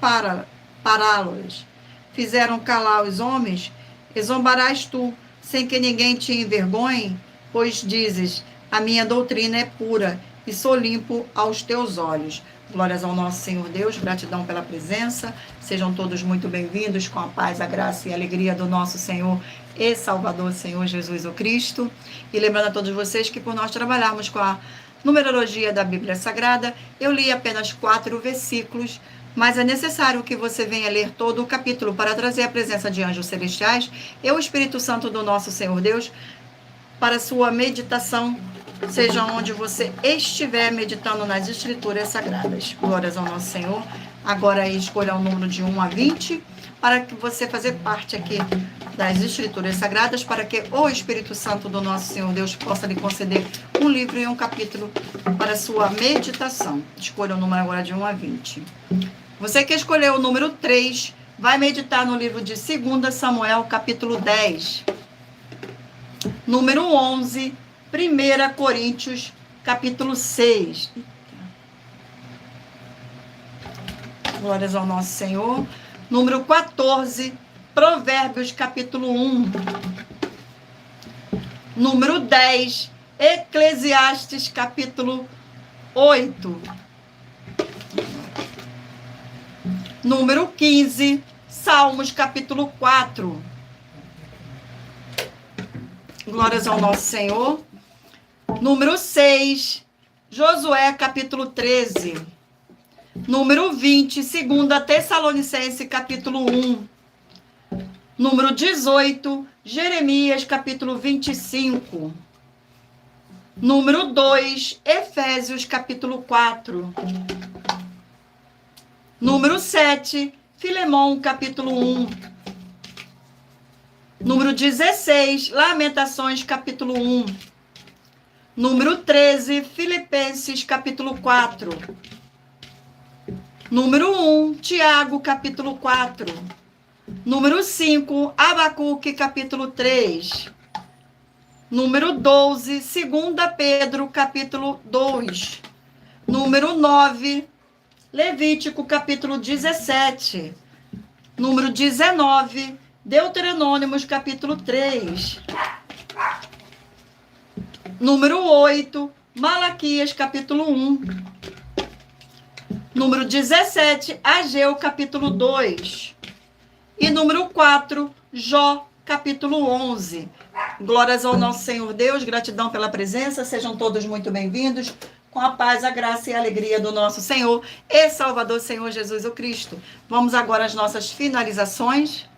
parábolas fizeram calar os homens? E zombarás tu, sem que ninguém te envergonhe? Pois dizes, a minha doutrina é pura e sou limpo aos teus olhos. Glórias ao nosso Senhor Deus, gratidão pela presença. Sejam todos muito bem-vindos com a paz, a graça e a alegria do nosso Senhor e Salvador, Senhor Jesus o Cristo. E lembrando a todos vocês que por nós trabalharmos com a numerologia da Bíblia Sagrada, eu li apenas 4 versículos, mas é necessário que você venha ler todo o capítulo para trazer a presença de anjos celestiais e o Espírito Santo do nosso Senhor Deus para sua meditação, seja onde você estiver meditando nas Escrituras Sagradas. Glórias ao nosso Senhor. Agora escolha o número de 1 a 20, para que você fazer parte aqui das Escrituras Sagradas, para que o Espírito Santo do nosso Senhor Deus possa lhe conceder um livro e um capítulo para sua meditação. Escolha o número agora de 1 a 20. Você que escolheu o número 3, vai meditar no livro de 2 Samuel, capítulo 10. Número 11, 1 Coríntios, capítulo 6. Glórias ao nosso Senhor. Número 14, Provérbios, capítulo 1. Número 10, Eclesiastes, capítulo 8. Número 15, Salmos, capítulo 4. Glórias ao nosso Senhor. Número 6, Josué, capítulo 13. Número 20, 2 Tessalonicenses, capítulo 1. Número 18, Jeremias, capítulo 25. Número 2, Efésios, capítulo 4. Número 7, Filemão, capítulo 1. Número 16, Lamentações, capítulo 1. Número 13, Filipenses, capítulo 4. Número 1, Tiago, capítulo 4. Número 5, Abacuque, capítulo 3. Número 12, 2 Pedro, capítulo 2. Número 9, Levítico, capítulo 17. Número 19, Deuteronômio, capítulo 3. Número 8, Malaquias, capítulo 1. Número 17, Ageu, capítulo 2. E número 4, Jó, capítulo 11. Glórias ao nosso Senhor Deus, gratidão pela presença, sejam todos muito bem-vindos, com a paz, a graça e a alegria do nosso Senhor e Salvador, Senhor Jesus o Cristo. Vamos agora às nossas finalizações.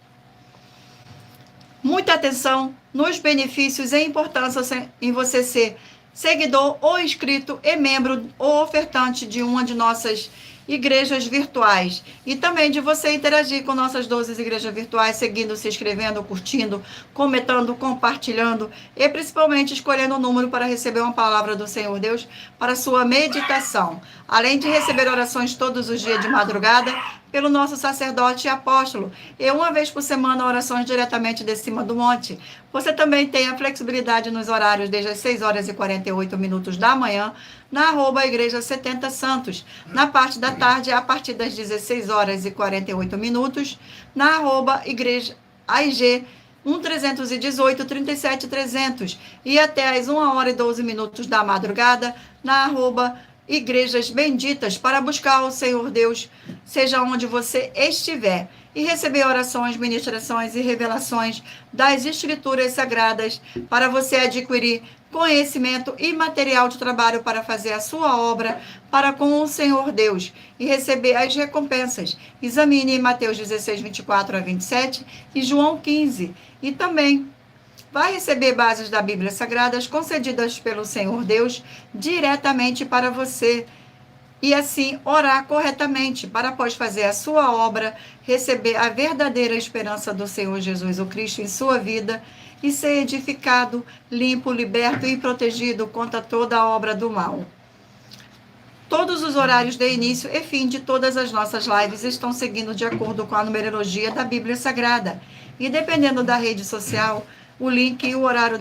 Muita atenção nos benefícios e importância em você ser seguidor ou inscrito e membro ou ofertante de uma de nossas igrejas virtuais. E também de você interagir com nossas 12 igrejas virtuais, seguindo, se inscrevendo, curtindo, comentando, compartilhando e principalmente escolhendo o número para receber uma palavra do Senhor Deus para sua meditação. Além de receber orações todos os dias de madrugada pelo nosso sacerdote e apóstolo, e uma vez por semana orações diretamente de cima do monte. Você também tem a flexibilidade nos horários desde as 6 horas e 48 minutos da manhã, na @Igreja 70 Santos, na parte da tarde, a partir das 16 horas e 48 minutos, na @Igreja AIG 1318 37 300, e até as 1 hora e 12 minutos da madrugada, na Igrejas Benditas, para buscar o Senhor Deus, seja onde você estiver, e receber orações, ministrações e revelações das Escrituras Sagradas, para você adquirir conhecimento e material de trabalho para fazer a sua obra para com o Senhor Deus e receber as recompensas. Examine Mateus 16, 24 a 27 e João 15. E também vai receber bases da Bíblia Sagradas concedidas pelo Senhor Deus diretamente para você. E assim orar corretamente para, após fazer a sua obra, receber a verdadeira esperança do Senhor Jesus o Cristo em sua vida e ser edificado, limpo, liberto e protegido contra toda a obra do mal. Todos os horários de início e fim de todas as nossas lives estão seguindo de acordo com a numerologia da Bíblia Sagrada. E dependendo da rede social, o link e o horário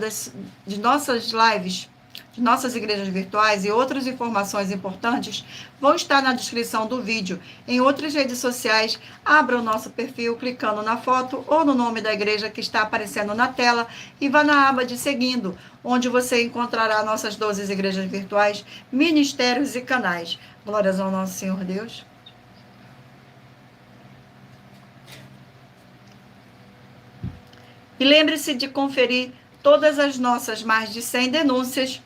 de nossas lives de nossas igrejas virtuais e outras informações importantes vão estar na descrição do vídeo. Em outras redes sociais, abra o nosso perfil clicando na foto ou no nome da igreja que está aparecendo na tela e vá na aba de seguindo, onde você encontrará nossas 12 igrejas virtuais, ministérios e canais. Glórias ao nosso Senhor Deus. E lembre-se de conferir todas as nossas mais de 100 denúncias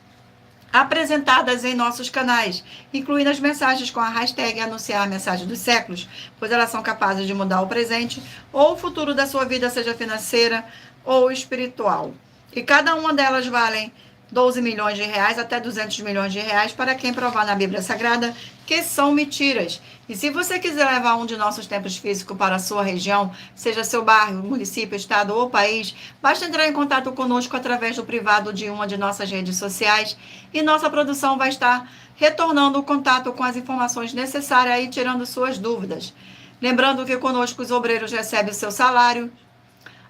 apresentadas em nossos canais, incluindo as mensagens com a hashtag Anunciar a Mensagem dos Séculos, pois elas são capazes de mudar o presente ou o futuro da sua vida, seja financeira ou espiritual. E cada uma delas valem 12 milhões de reais até 200 milhões de reais para quem provar na Bíblia Sagrada que são mentiras. E se você quiser levar um de nossos templos físicos para a sua região, seja seu bairro, município, estado ou país, basta entrar em contato conosco através do privado de uma de nossas redes sociais e nossa produção vai estar retornando o contato com as informações necessárias e tirando suas dúvidas. Lembrando que conosco os obreiros recebem o seu salário,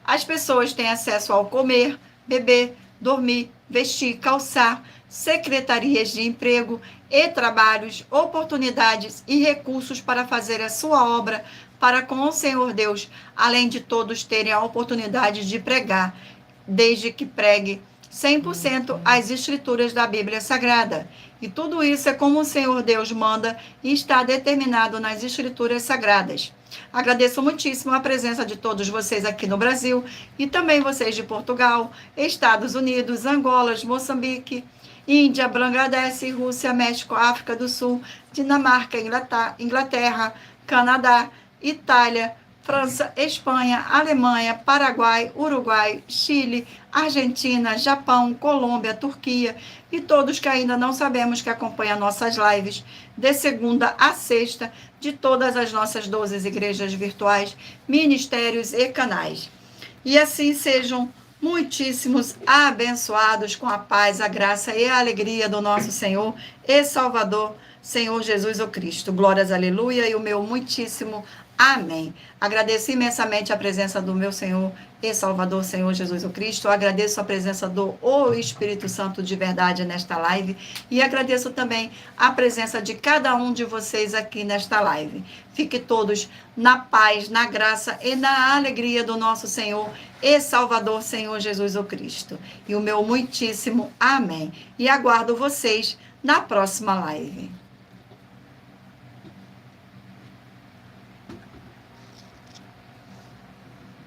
as pessoas têm acesso ao comer, beber, dormir, vestir, calçar, secretarias de emprego e trabalhos, oportunidades e recursos para fazer a sua obra para com o Senhor Deus, além de todos terem a oportunidade de pregar, desde que pregue 100% as escrituras da Bíblia Sagrada. E tudo isso é como o Senhor Deus manda e está determinado nas escrituras sagradas. Agradeço muitíssimo a presença de todos vocês aqui no Brasil e também vocês de Portugal, Estados Unidos, Angola, Moçambique, Índia, Bangladesh, Rússia, México, África do Sul, Dinamarca, Inglaterra, Canadá, Itália, França, Espanha, Alemanha, Paraguai, Uruguai, Chile, Argentina, Japão, Colômbia, Turquia e todos que ainda não sabemos que acompanham nossas lives de segunda a sexta de todas as nossas 12 igrejas virtuais, ministérios e canais. E assim sejam muitíssimos abençoados com a paz, a graça e a alegria do nosso Senhor e Salvador, Senhor Jesus o Cristo. Glórias, aleluia, e o meu muitíssimo amém. Agradeço imensamente a presença do meu Senhor e Salvador, Senhor Jesus o Cristo. Agradeço a presença do Espírito Santo de verdade nesta live e agradeço também a presença de cada um de vocês aqui nesta live. Fiquem todos na paz, na graça e na alegria do nosso Senhor e Salvador, Senhor Jesus o Cristo. E o meu muitíssimo amém. E aguardo vocês na próxima live.